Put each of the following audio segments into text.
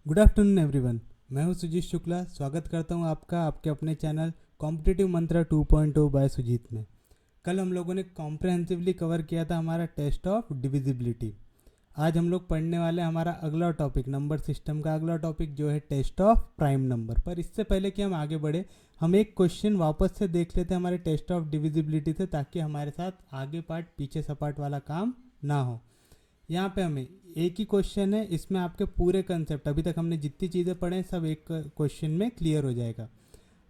Good afternoon everyone. मैं हूं सुजीत शुक्ला। स्वागत करता हूं आपका आपके अपने चैनल कॉम्पिटिटिव मंत्रा 2.0 बाय सुजीत में। कल हम लोगों ने कॉम्प्रहेंसिवली कवर किया था हमारा टेस्ट ऑफ डिविजिबिलिटी। आज हम लोग पढ़ने वाले हैं हमारा अगला टॉपिक, नंबर सिस्टम का अगला टॉपिक जो है टेस्ट ऑफ प्राइम नंबर। पर इससे पहले कि हम आगे बढ़े, हम एक क्वेश्चन वापस से देख लेते हैं हमारे टेस्ट ऑफ डिविजिबिलिटी से, ताकि हमारे साथ आगे पार्ट पीछे सपाट वाला काम ना हो। यहाँ पे हमें एक ही क्वेश्चन है, इसमें आपके पूरे कंसेप्ट अभी तक हमने जितनी चीज़ें पढ़े हैं सब एक क्वेश्चन में क्लियर हो जाएगा।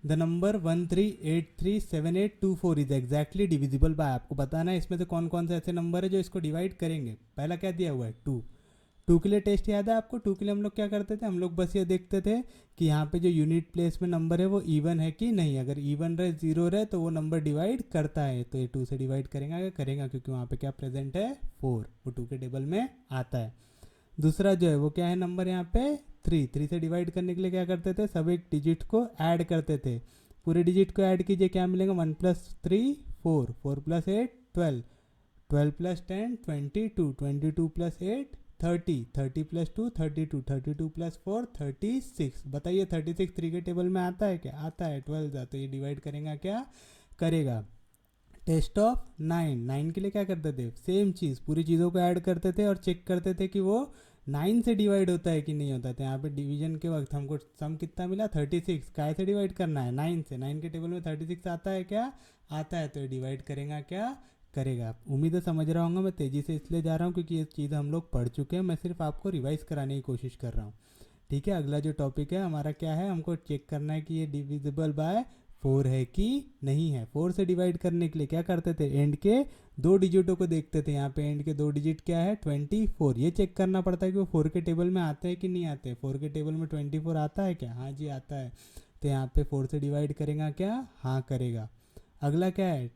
The number 13837824 is exactly divisible bye. आपको बताना है इसमें से कौन कौन से ऐसे नंबर है जो इसको डिवाइड करेंगे। पहला क्या दिया हुआ है, 2। 2 के लिए टेस्ट याद है आपको? 2 के लिए हम लोग क्या करते थे, हम लोग बस ये देखते थे कि यहाँ पे जो यूनिट प्लेस में नंबर है वो इवन है कि नहीं। अगर इवन रहे, जीरो रहे, तो वो नंबर डिवाइड करता है। तो ये 2 से डिवाइड करेगा क्या करेगा, क्योंकि वहाँ पे क्या प्रेजेंट है, 4। वो 2 के टेबल में आता है। दूसरा जो है वो क्या है नंबर, यहाँ पे 3। 3 से डिवाइड करने के लिए क्या करते थे, सब एक डिजिट को ऐड करते थे। पूरे डिजिट को ऐड कीजिए, क्या मिलेगा, 1 + 3 4, 4 + 8 12, 12 + 10 22, 22 + 8 30, 30 + 2 32, 32 + 4 36। बताइए 36 3 के टेबल में आता है क्या? आता है। 12 तो ये डिवाइड करेगा क्या करेगा। Test of 9। 9 के लिए क्या करते थे, सेम चीज़, पूरी चीज़ों को ऐड करते थे और चेक करते थे कि वो 9 से डिवाइड होता है कि नहीं होता था। यहाँ पे डिवीजन के वक्त हमको सम कितना मिला, 36। काय से डिवाइड करना है, 9 से। 9 के टेबल में 36 आता है क्या? आता है। तो ये डिवाइड करेगा क्या करेगा। उम्मीद है समझ रहा हूँ। मैं तेज़ी से इसलिए जा रहा हूँ क्योंकि ये चीज़ हम लोग पढ़ चुके हैं। मैं सिर्फ आपको रिवाइज कराने की कोशिश कर रहा हूँ। ठीक है, अगला जो टॉपिक है हमारा क्या है, हमको चेक करना है कि ये डिविजिबल बाय 4 है कि नहीं है। 4 से डिवाइड करने के लिए क्या करते थे, एंड के 2 डिजिटों को देखते थे। यहाँ पे एंड के 2 डिजिट क्या है, 24। ये चेक करना पड़ता है कि वो 4 के टेबल में आते हैं कि नहीं आते। 4 के टेबल में 24 आता है क्या? हाँ जी आता है। तो यहाँ पे 4 से डिवाइड करेगा क्या? हाँ करेगा। अगला क्या है,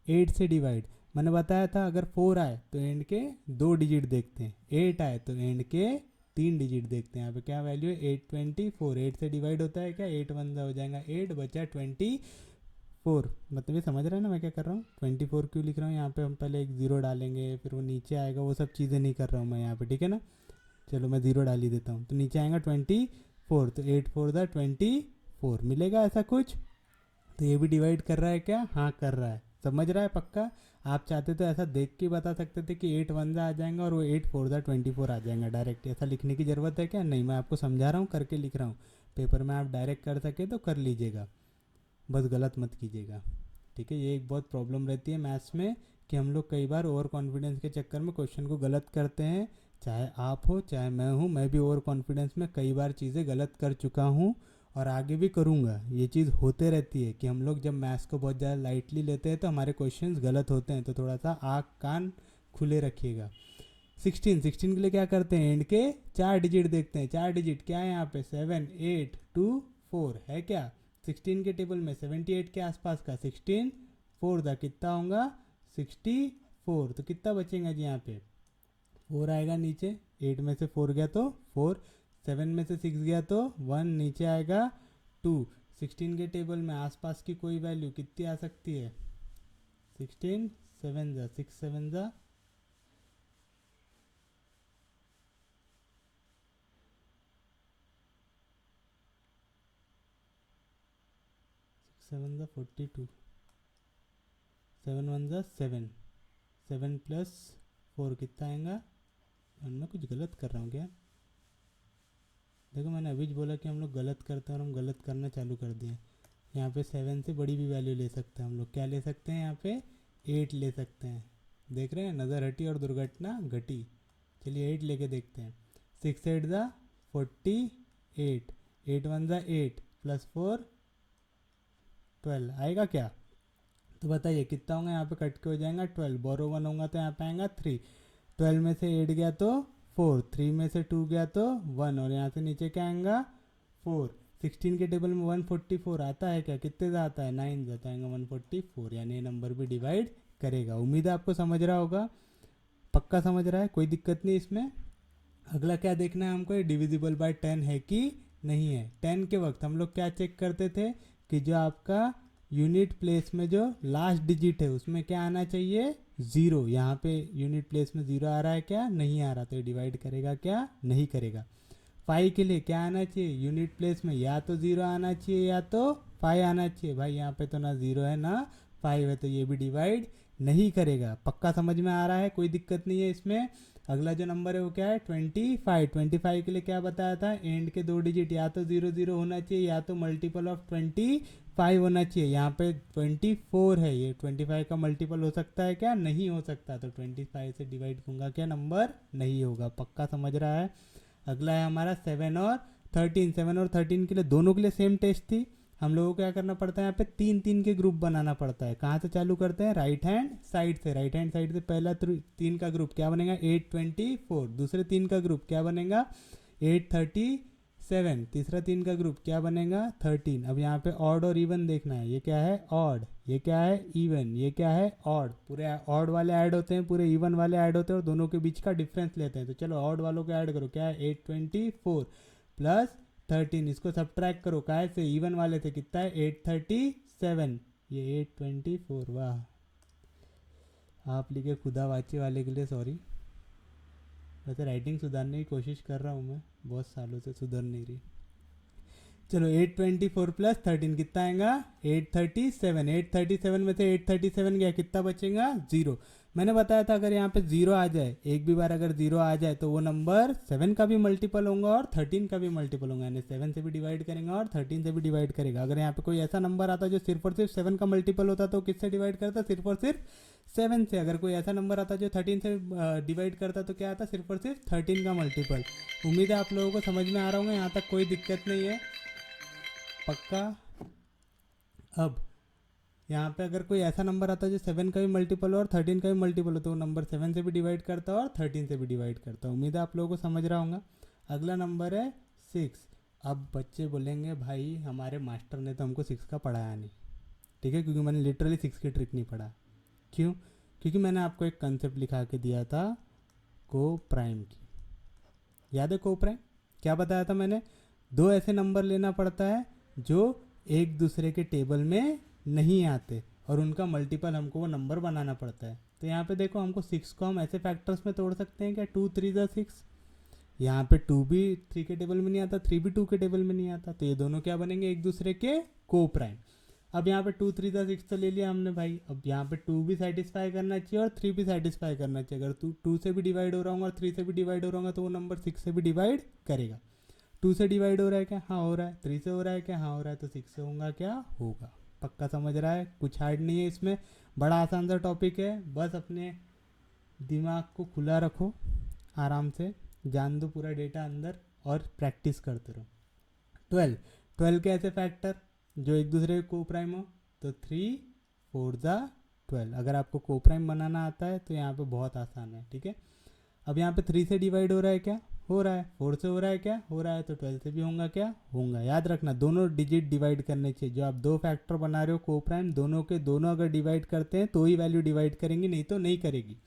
8 से डिवाइड। मैंने बताया था अगर 4 आए तो एंड के 2 डिजिट देखते हैं, 8 आए तो एंड के 3 डिजिट देखते हैं। यहाँ पे क्या वैल्यू है, 824। 8 से डिवाइड होता है क्या, 8 वन हो जाएगा 8, बचा 24। मतलब ये समझ रहे हैं ना मैं क्या कर रहा हूँ। 24 क्यों लिख रहा हूँ, यहाँ पे हम पहले एक ज़ीरो डालेंगे, फिर वो नीचे आएगा, वो सब चीज़ें नहीं कर रहा हूँ मैं यहाँ पे, ठीक है ना। चलो मैं ज़ीरो डाल ही देता हूँ, तो नीचे आएगा 24। तो 8 4 24 मिलेगा ऐसा कुछ। तो ये भी डिवाइड कर रहा है क्या? हाँ कर रहा है। समझ रहा है पक्का? आप चाहते तो ऐसा देख के बता सकते थे कि 8 1 आ जाएगा और वो 8 4 24 आ जाएगा डायरेक्ट। ऐसा लिखने की ज़रूरत है क्या? नहीं, मैं आपको समझा रहा हूँ, करके लिख रहा हूँ। पेपर में आप डायरेक्ट कर सके तो कर लीजिएगा, बस गलत मत कीजिएगा। ठीक है, ये एक बहुत प्रॉब्लम रहती है मैथ्स में कि हम लोग कई बार ओवर कॉन्फिडेंस के चक्कर में क्वेश्चन को गलत करते हैं। चाहे आप हो चाहे मैं हूँ, मैं भी ओवर कॉन्फिडेंस में कई बार चीज़ें गलत कर चुका हूँ और आगे भी करूँगा। ये चीज़ होते रहती है कि हम लोग जब मैथ्स को बहुत ज़्यादा लाइटली लेते हैं तो हमारे क्वेश्चंस गलत होते हैं। तो थोड़ा सा आँख कान खुले रखिएगा। 16 के लिए क्या करते हैं, एंड के 4 डिजिट देखते हैं। 4 डिजिट क्या है यहाँ पे, 7 8 2 4 है क्या। 16 के टेबल में 78 के आसपास का 16 4 था, कितना होगा 64। तो कितना बचेगा जी, यहाँ पे 4 आएगा नीचे। 8 में से 4 गया तो 4, 7 में से 6 गया तो 1, नीचे आएगा 2। 16 के टेबल में आसपास की कोई वैल्यू कितनी आ सकती है, 16 7 जा 6 7 जा 7 जा 42, 7 1 जा 7, 7 + 4 कितना आएगा। मैं कुछ गलत कर रहा हूँ क्या? देखो मैंने अभी बोला कि हम लोग गलत करते हैं और हम गलत करना चालू कर दिए। यहाँ पे 7 से बड़ी भी वैल्यू ले सकते हैं हम लोग। क्या ले सकते हैं यहाँ पे, 8 ले सकते हैं। देख रहे हैं, नज़र हटी और दुर्घटना घटी। चलिए 8 लेके देखते हैं। 6 8 ज़ा 48, 8 1 ज़ा 8 + 4 12 आएगा क्या। तो बताइए कितना होगा, यहाँ पे कट के हो जाएगा 12। बोरो 1 होगा तो यहाँ पे आएगा 3। 12 में से 8 गया तो 4, 3 में से 2 गया तो 1, और यहाँ से नीचे क्या आएगा 4। 16 के टेबल में 144 आता है क्या, कितने से आता है, 9 जाता आएगा 144। यानी ये नंबर भी डिवाइड करेगा। उम्मीद है आपको समझ रहा होगा, पक्का समझ रहा है, कोई दिक्कत नहीं इसमें। अगला क्या देखना है हमको, ये डिविजिबल बाय 10 है कि नहीं है। 10 के वक्त हम लोग क्या चेक करते थे कि जो आपका यूनिट प्लेस में जो लास्ट डिजिट है उसमें क्या आना चाहिए, ज़ीरो। यहाँ पे यूनिट प्लेस में ज़ीरो आ रहा है क्या, नहीं आ रहा, तो डिवाइड करेगा क्या, नहीं करेगा। फाइव के लिए क्या आना चाहिए यूनिट प्लेस में, या तो 0 आना चाहिए या तो 5 आना चाहिए। भाई यहाँ पे तो ना 0 है ना 5 है, तो ये भी डिवाइड नहीं करेगा। पक्का समझ में आ रहा है, कोई दिक्कत नहीं है इसमें। अगला जो नंबर है वो क्या है 25। 25 के लिए क्या बताया था, एंड के 2 डिजिट या तो 0 0 होना चाहिए या तो मल्टीपल ऑफ 25 होना चाहिए। यहाँ पे 24 है, ये 25 का मल्टीपल हो सकता है क्या, नहीं हो सकता। तो 25 से डिवाइड दूंगा क्या, नंबर नहीं होगा। पक्का समझ रहा है। अगला है हमारा 7 और 13। 7 और 13 के लिए दोनों के लिए सेम टेस्ट थी। हम लोगों को क्या करना पड़ता है, यहाँ पे 3 3 के ग्रुप बनाना पड़ता है। कहाँ से चालू करते हैं, राइट हैंड साइड से। राइट हैंड साइड से पहला 3 का ग्रुप क्या बनेगा 824। दूसरे 3 का ग्रुप क्या बनेगा 837। तीसरा 3 का ग्रुप क्या बनेगा 13। अब यहाँ पे ऑड और इवन देखना है, ये क्या है ऑड, ये क्या है इवन, ये क्या है ऑड। पूरे ऑड वाले ऐड होते हैं, पूरे इवन वाले ऐड होते हैं, और दोनों के बीच का डिफरेंस लेते हैं। तो चलो ऑड वालों को ऐड करो, क्या है 824 प्लस 13, इसको सब्ट्रैक्ट करो काय से, इवन वाले से कितना है 837, ये 824। वाह, आप लिखे खुदा वाची वाले के लिए सॉरी। वैसे राइटिंग सुधारने की कोशिश कर रहा हूँ मैं, बहुत सालों से सुधर नहीं रही। चलो 824 प्लस 13 कितना आएगा 837। 837 में से 837 गया, कितना बचेगा 0। मैंने बताया था अगर यहाँ पे 0 आ जाए, एक भी बार अगर 0 आ जाए तो वो नंबर 7 का भी मल्टीपल होगा और 13 का भी मल्टीपल होगा, यानी 7 से भी डिवाइड करेंगे और 13 से भी डिवाइड करेगा। अगर यहाँ पे कोई ऐसा नंबर आता जो सिर्फ और सिर्फ 7 का मल्टीपल होता तो किससे डिवाइड करता, सिर्फ और सिर्फ 7 से। अगर कोई ऐसा नंबर आता जो 13 से डिवाइड करता तो क्या आता, सिर्फ और सिर्फ 13 का मल्टीपल। उम्मीद है आप लोगों को समझ में आ रहा होगा, यहाँ तक कोई दिक्कत नहीं है पक्का। अब यहाँ पे अगर कोई ऐसा नंबर आता है जो 7 का भी मल्टीपल हो और 13 का भी मल्टीपल हो, तो वो नंबर 7 से भी डिवाइड करता है और 13 से भी डिवाइड करता है। उम्मीद है आप लोगों को समझ रहा होगा। अगला नंबर है 6। अब बच्चे बोलेंगे भाई हमारे मास्टर ने तो हमको 6 का पढ़ाया नहीं, ठीक है, क्योंकि मैंने लिटरली 6 की ट्रिक नहीं पढ़ा। क्यों, क्योंकि मैंने आपको एक कंसेप्ट लिखा के दिया था को प्राइम की, याद है को प्राइम क्या बताया था मैंने, दो ऐसे नंबर लेना पड़ता है जो एक दूसरे के टेबल में नहीं आते और उनका मल्टीपल हमको वो नंबर बनाना पड़ता है। तो यहाँ पे देखो हमको 6 को हम ऐसे फैक्टर्स में तोड़ सकते हैं क्या, 2 3 6। यहाँ पे 2 भी 3 के टेबल में नहीं आता, 3 भी 2 के टेबल में नहीं आता, तो ये दोनों क्या बनेंगे एक दूसरे के को प्राइम। अब यहाँ पे 2 3 6 तो ले लिया हमने भाई। अब यहाँ पे 2 भी सेटिस्फाई करना चाहिए और 3 भी सेटिस्फाई करना चाहिए। अगर 2 से भी डिवाइड हो रहा हूँ और 3 से भी डिवाइड हो रहा हूँ तो वो नंबर 6 से भी डिवाइड करेगा। 2 से डिवाइड हो रहा है क्या, हाँ हो रहा है। 3 से हो रहा है क्या, हाँ हो रहा है। तो 6 से होगा क्या, होगा। पक्का समझ रहा है, कुछ हार्ड नहीं है इसमें, बड़ा आसान सा टॉपिक है। बस अपने दिमाग को खुला रखो, आराम से जान दो पूरा डेटा अंदर और प्रैक्टिस करते रहो। 12 के ऐसे फैक्टर जो एक दूसरे को प्राइम हो, तो 3 4 12। अगर आपको को प्राइम बनाना आता है तो यहाँ पे बहुत आसान है, ठीक है। अब यहाँ पे 3 से डिवाइड हो रहा है क्या, हो रहा है। 4 से हो रहा है क्या, हो रहा है। तो 12 से भी होगा क्या, होगा। याद रखना दोनों डिजिट डिवाइड करने चाहिए। जो आप दो फैक्टर बना रहे हो को प्राइम, दोनों के दोनों अगर डिवाइड करते हैं तो ही वैल्यू डिवाइड करेंगी, नहीं तो नहीं करेगी।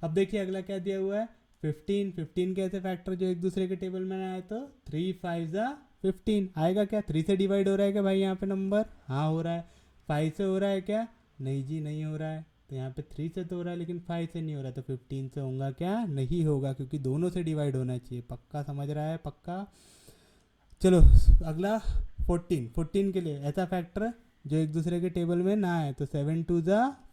अब देखिए अगला क्या दिया हुआ है 15। 15 के ऐसे फैक्टर जो एक दूसरे के टेबल में आए, तो 3 5 15 आएगा क्या। 3 से डिवाइड हो रहा है क्या भाई यहाँ पे नंबर, हाँ हो रहा है। 5 से हो रहा है क्या, नहीं जी नहीं हो रहा है। तो यहाँ पे 3 से तो हो रहा है लेकिन 5 से नहीं हो रहा, तो 15 से होगा क्या, नहीं होगा, क्योंकि दोनों से डिवाइड होना चाहिए। पक्का समझ रहा है, पक्का। चलो अगला 14। 14 के लिए ऐसा फैक्टर जो एक दूसरे के टेबल में ना है, तो 7 2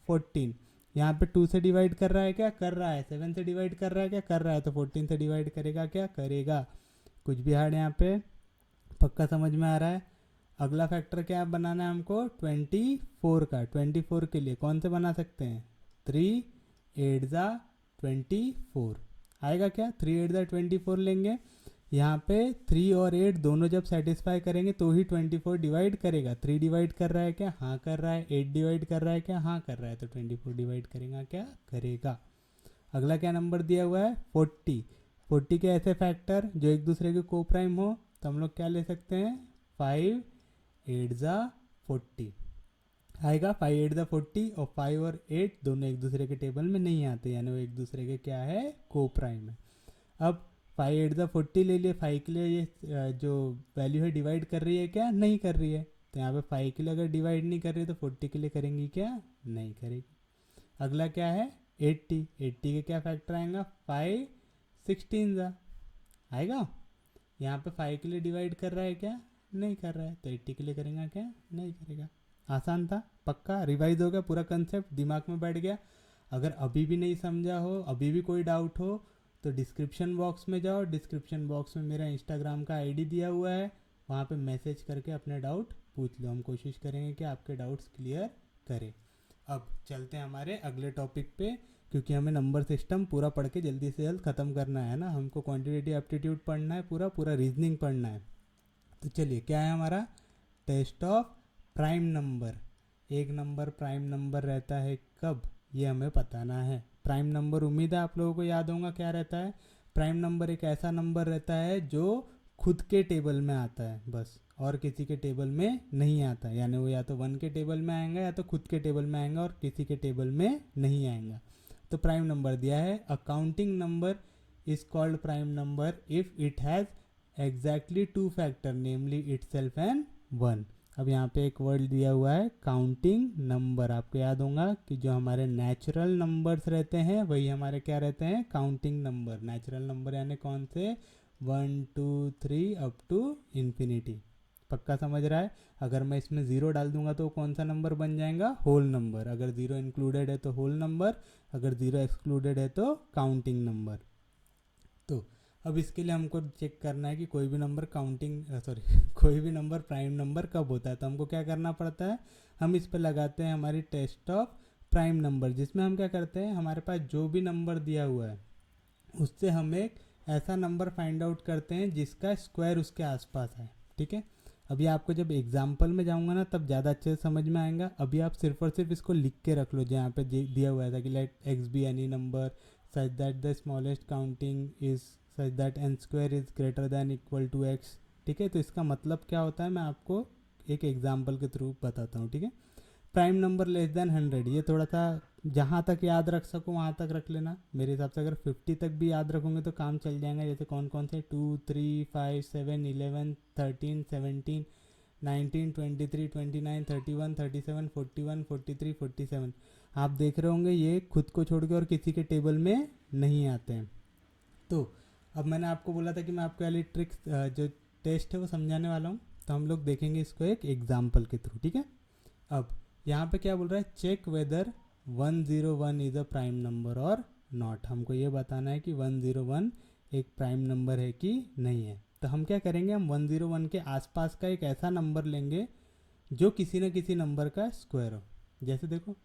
14। यहाँ पे 2 से डिवाइड कर रहा है क्या, कर रहा है। 7 से डिवाइड कर रहा है क्या, कर रहा है। तो 14 से डिवाइड करेगा क्या, करेगा। कुछ भी हार्ड यहाँ पे, पक्का समझ में आ रहा है। अगला फैक्टर क्या बनाना है हमको 24 का। 24 के लिए कौन से बना सकते हैं, 3 8 24 आएगा क्या। 3 8 24 लेंगे, यहाँ पे 3 और 8 दोनों जब सेटिस्फाई करेंगे तो ही 24 डिवाइड करेगा। 3 डिवाइड कर रहा है क्या, हाँ कर रहा है। 8 डिवाइड कर रहा है क्या, हाँ कर रहा है। तो 24 डिवाइड करेगा क्या, करेगा। अगला क्या नंबर दिया हुआ है 40। 40 के ऐसे फैक्टर जो एक दूसरे के को प्राइम हो, तो हम लोग क्या ले सकते हैं 5 8 40 आएगा। 5 8 40 और 5 और 8 दोनों एक दूसरे के टेबल में नहीं आते, यानी वो एक दूसरे के क्या है, को प्राइम है। अब 5 8 40 ले लिए। 5 के लिए ये जो वैल्यू है डिवाइड कर रही है क्या, नहीं कर रही है। तो यहाँ पे 5 के लिए अगर डिवाइड नहीं कर रही है तो 40 के लिए करेंगी क्या, नहीं करेगी। अगला क्या है 80। 80 के क्या फैक्टर आएगा 5 16 आएगा। यहाँ पे 5 के लिए डिवाइड कर रहा है क्या? नहीं कर रहा है, तो 80 के लिए करेगा क्या? नहीं करेगा। आसान था, पक्का रिवाइज हो गया, पूरा कंसेप्ट दिमाग में बैठ गया। अगर अभी भी नहीं समझा हो, अभी भी कोई डाउट हो, तो डिस्क्रिप्शन बॉक्स में जाओ, डिस्क्रिप्शन बॉक्स में मेरा इंस्टाग्राम का आईडी दिया हुआ है, वहाँ पे मैसेज करके अपने डाउट पूछ लो। हम कोशिश करेंगे कि आपके डाउट्स क्लियर करें। अब चलते हैं हमारे अगले टॉपिक पे, क्योंकि हमें नंबर सिस्टम पूरा पढ़ के जल्दी से जल्द ख़त्म करना है ना। हमको क्वांटिटेटिव एप्टीट्यूड पढ़ना है, पूरा पूरा रीजनिंग पढ़ना है। तो चलिए, क्या है हमारा टेस्ट ऑफ प्राइम नंबर। एक नंबर प्राइम नंबर रहता है कब, ये हमें बताना है। प्राइम नंबर उम्मीद है आप लोगों को याद होगा क्या रहता है। प्राइम नंबर एक ऐसा नंबर रहता है जो खुद के टेबल में आता है बस, और किसी के टेबल में नहीं आता। यानी वो या तो 1 के टेबल में आएगा या तो खुद के टेबल में आएगा, और किसी के टेबल में नहीं आएगा। तो प्राइम नंबर दिया है, a counting number is called prime number if it has exactly 2 factor namely itself and 1। अब यहाँ पे एक वर्ड दिया हुआ है काउंटिंग नंबर। आपको याद होगा कि जो हमारे नेचुरल नंबर्स रहते हैं वही हमारे क्या रहते हैं, काउंटिंग नंबर। नेचुरल नंबर यानी कौन से, 1 2 3 अप टू इन्फिनिटी। पक्का समझ रहा है। अगर मैं इसमें ज़ीरो डाल दूंगा तो कौन सा नंबर बन जाएगा, होल नंबर। अगर ज़ीरो इंक्लूडेड है तो होल नंबर, अगर ज़ीरो एक्सक्लूडेड है तो काउंटिंग नंबर। तो अब इसके लिए हमको चेक करना है कि कोई भी नंबर कोई भी नंबर प्राइम नंबर कब होता है। तो हमको क्या करना पड़ता है, हम इस पर लगाते हैं हमारी टेस्ट ऑफ प्राइम नंबर, जिसमें हम क्या करते हैं, हमारे पास जो भी नंबर दिया हुआ है उससे हम एक ऐसा नंबर फाइंड आउट करते हैं जिसका स्क्वायर उसके आसपास है। ठीक है, अभी आपको जब एग्जाम्पल में जाऊंगा ना तब ज़्यादा अच्छे से समझ में आएगा। अभी आप सिर्फ और सिर्फ इसको लिख के रख लो, जहाँ पे दिया हुआ था कि let x be any number such that the smallest counting is such that n square is greater than equal to x. ठीक है, तो इसका मतलब क्या होता है मैं आपको एक एग्जाम्पल के थ्रू बताता हूँ। ठीक है, प्राइम नंबर लेस देन 100, ये थोड़ा सा जहाँ तक याद रख सको वहाँ तक रख लेना। मेरे हिसाब से अगर 50 तक भी याद रखोगे तो काम चल जाएगा। जैसे कौन कौन से 2 3 5 7 11 13 17 19 23 29 31 37 41 43 47। आप देख रहे होंगे ये खुद को छोड़ के और किसी के टेबल में नहीं आते हैं। तो अब मैंने आपको बोला था कि मैं आपको वाली ट्रिक्स जो टेस्ट है वो समझाने वाला हूँ। तो हम लोग देखेंगे इसको एक एग्जाम्पल के थ्रू। ठीक है, अब यहाँ पे क्या बोल रहा है, check whether 101 is a prime number और नॉट। हमको ये बताना है कि 101 एक प्राइम नंबर है कि नहीं है। तो हम क्या करेंगे, हम 101 के आसपास का एक ऐसा नंबर लेंगे जो किसी न किसी नंबर का स्क्वायर हो। जैसे देखो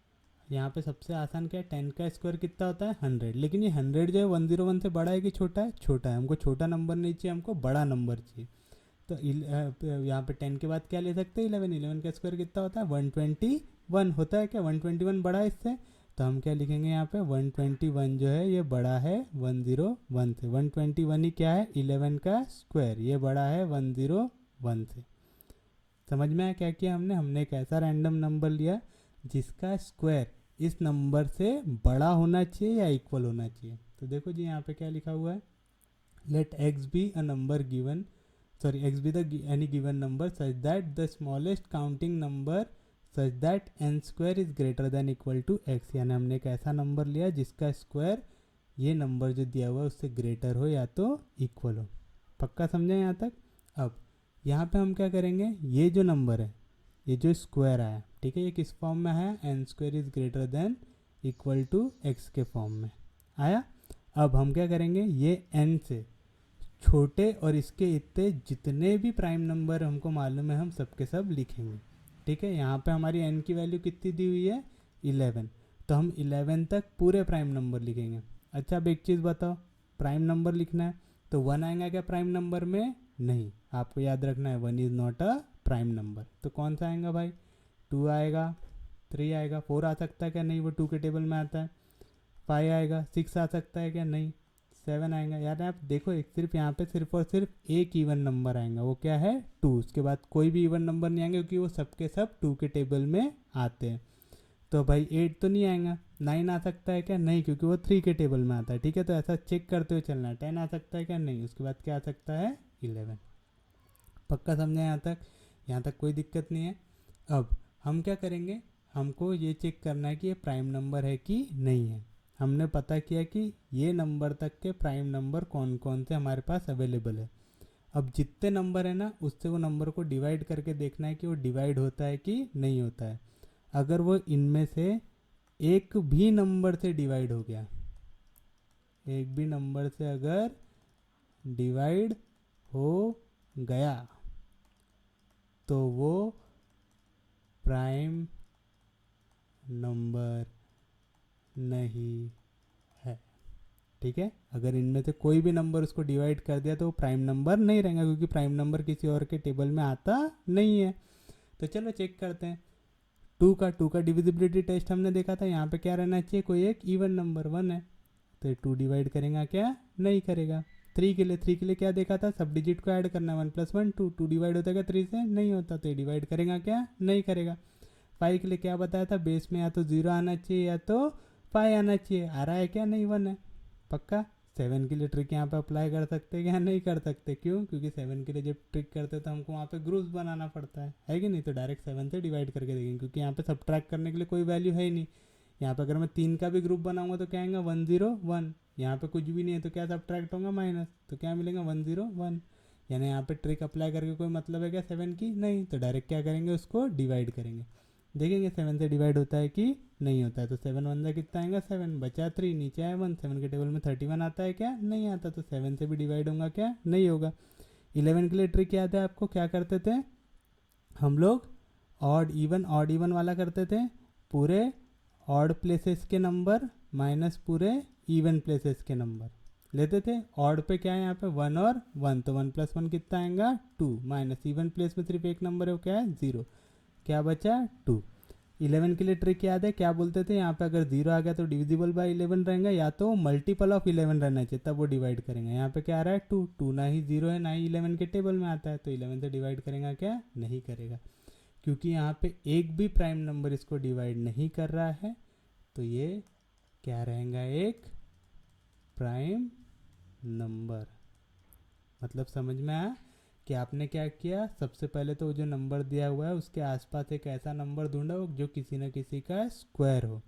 यहाँ पे सबसे आसान क्या है, 10 का स्क्वायर कितना होता है, 100। लेकिन ये 100 जो है 101 से बड़ा है कि छोटा है, छोटा है। हमको छोटा नंबर नहीं चाहिए, हमको बड़ा नंबर चाहिए। तो यहाँ पे 10 के बाद क्या ले सकते हैं, 11। 11 का स्क्वायर कितना होता है, 121 होता है क्या, 121 बड़ा है इससे। तो हम क्या लिखेंगे यहाँ पे, 121 जो है ये बड़ा है 101 से। 121 ही क्या है, 11 का स्क्वायर, ये बड़ा है 101 से। समझ में आया क्या किया हमने, हमने एक ऐसा रैंडम नंबर लिया जिसका स्क्वायर इस नंबर से बड़ा होना चाहिए या इक्वल होना चाहिए। तो देखो जी यहाँ पे क्या लिखा हुआ है, let x be a number given x be the any given number such that the smallest counting number such that n square is greater than equal to x। यानी हमने एक ऐसा नंबर लिया जिसका स्क्वायर ये नंबर जो दिया हुआ है उससे ग्रेटर हो या तो इक्वल हो। पक्का समझे यहाँ तक। अब यहाँ पे हम क्या करेंगे, ये जो नंबर है, ये जो स्क्वायर आया, ठीक है, ये किस फॉर्म में आया, n square is greater than equal to x के फॉर्म में आया। अब हम क्या करेंगे, ये एन से छोटे और इसके इतने जितने भी प्राइम नंबर हमको मालूम है हम सबके सब लिखेंगे। ठीक है, यहाँ पे हमारी n की वैल्यू कितनी दी हुई है, 11। तो हम 11 तक पूरे प्राइम नंबर लिखेंगे। अच्छा, अब एक चीज़ बताओ, प्राइम नंबर लिखना है तो 1 आएगा क्या प्राइम नंबर में, नहीं। आपको याद रखना है 1 is not a prime number. तो कौन सा आएगा भाई, 2 आएगा, 3 आएगा, 4 आ सकता है क्या, नहीं, वो 2 के टेबल में आता है। 5 आएगा, 6 आ सकता है क्या, नहीं। 7 आएगा। यार आप देखो, एक सिर्फ यहाँ पे सिर्फ और सिर्फ एक इवन नंबर आएगा, वो क्या है, 2। उसके बाद कोई भी इवन नंबर नहीं आएंगे क्योंकि वो सबके सब 2 के टेबल में आते हैं। तो भाई 8 तो नहीं आएगा। 9 आ सकता है क्या, नहीं, क्योंकि वो 3 के टेबल में आता है। ठीक है, तो ऐसा चेक करते हुए चलना है। 10 आ सकता है क्या, नहीं। उसके बाद क्या आ सकता है, 11। पक्का समझा यहाँ तक, यहाँ तक कोई दिक्कत नहीं है। अब हम क्या करेंगे, हमको ये चेक करना है कि ये प्राइम नंबर है कि नहीं है। हमने पता किया कि ये नंबर तक के प्राइम नंबर कौन कौन से हमारे पास अवेलेबल है। अब जितने नंबर है ना उससे वो नंबर को डिवाइड करके देखना है कि वो डिवाइड होता है कि नहीं होता है। अगर वो इनमें से एक भी नंबर से डिवाइड हो गया, एक भी नंबर से अगर डिवाइड हो गया तो वो प्राइम नंबर नहीं है। ठीक है, अगर इनमें से कोई भी नंबर उसको डिवाइड कर दिया तो वो प्राइम नंबर नहीं रहेगा, क्योंकि प्राइम नंबर किसी और के टेबल में आता नहीं है। तो चलो चेक करते हैं। टू का डिविजिबिलिटी टेस्ट हमने देखा था, यहाँ पे क्या रहना चाहिए, कोई एक इवन नंबर 1 है, तो ये 2 डिवाइड करेगा क्या, नहीं करेगा। 3 के लिए क्या देखा था, सब डिजिट को ऐड करना, 1 + 1 2, 2 डिवाइड होता है क्या 3 से, नहीं होता, तो ये डिवाइड करेगा क्या, नहीं करेगा। 5 के लिए क्या बताया था, बेस में या तो 0 आना चाहिए या तो 5 आना चाहिए, आ रहा है क्या, नहीं 1 है, पक्का। 7 के लिए ट्रिक यहाँ पे अप्लाई कर सकते हैं क्या, नहीं कर सकते, क्यों, क्योंकि 7 के लिए जब ट्रिक करते तो हमको वहाँ पे ग्रुप्स बनाना पड़ता है कि नहीं, तो डायरेक्ट 7 से डिवाइड करके देखेंगे, क्योंकि यहाँ पे सब्ट्रैक्ट करने के लिए कोई वैल्यू है ही नहीं। यहाँ पे अगर मैं 3 का भी ग्रुप बनाऊंगा तो क्या आएगा 1 0 1, यहाँ पे कुछ भी नहीं है तो क्या सब्ट्रैक्ट होगा माइनस, तो क्या मिलेगा 1 0 1, यानी यहाँ पे ट्रिक अप्लाई करके कोई मतलब है क्या 7 की, नहीं, तो डायरेक्ट क्या करेंगे, उसको डिवाइड करेंगे, देखेंगे 7 से डिवाइड होता है कि नहीं होता है। तो 7 1 कितना आएगा 7, बचा 3, नीचे आया 1, 7 के टेबल में 31 आता है क्या, नहीं आता, तो 7 से भी डिवाइड होगा क्या, नहीं होगा। 11 के लिए ट्रिक याद है आपको, क्या करते थे हम लोग, ऑड इवन वाला करते थे, पूरे ऑड प्लेसेस के नंबर माइनस पूरे इवन प्लेसेस के नंबर लेते थे। ऑड पे क्या है यहाँ पे 1 और 1, तो 1 + 1 कितना आएगा 2, माइनस इवन प्लेस में सिर्फ एक नंबर है, वो क्या है 0, क्या बचा 2। 11 के लिए ट्रिक याद है, क्या बोलते थे, यहाँ पे अगर 0 आ गया तो डिविजिबल बाय 11 रहेगा, या तो मल्टीपल ऑफ 11 रहना चाहिए, तब वो डिवाइड करेंगे। यहाँ पे क्या आ रहा है 2 ना ही 0 है ना ही 11 के टेबल में आता है, तो 11 से डिवाइड करेगा क्या, नहीं करेगा, क्योंकि यहाँ पे एक भी प्राइम नंबर इसको डिवाइड नहीं कर रहा है, तो ये क्या रहेगा, एक प्राइम नंबर। मतलब समझ में आया कि आपने क्या किया, सबसे पहले तो जो नंबर दिया हुआ है उसके आसपास एक ऐसा नंबर ढूंढा हो जो किसी न किसी का स्क्वायर हो,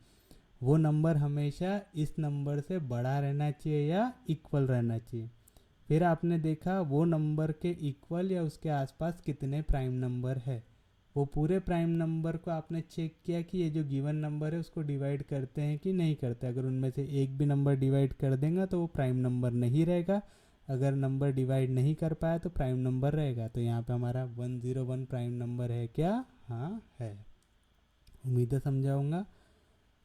वो नंबर हमेशा इस नंबर से बड़ा रहना चाहिए या इक्वल रहना चाहिए। फिर आपने देखा वो नंबर के इक्वल या उसके आसपास कितने प्राइम नंबर है, वो पूरे प्राइम नंबर को आपने चेक किया कि ये जो गिवन नंबर है उसको डिवाइड करते हैं कि नहीं करते। अगर उनमें से एक भी नंबर डिवाइड कर देंगे तो वो प्राइम नंबर नहीं रहेगा, अगर नंबर डिवाइड नहीं कर पाया तो प्राइम नंबर रहेगा। तो यहाँ पे हमारा 101 प्राइम नंबर है क्या, हाँ है। उम्मीद है समझाऊंगा,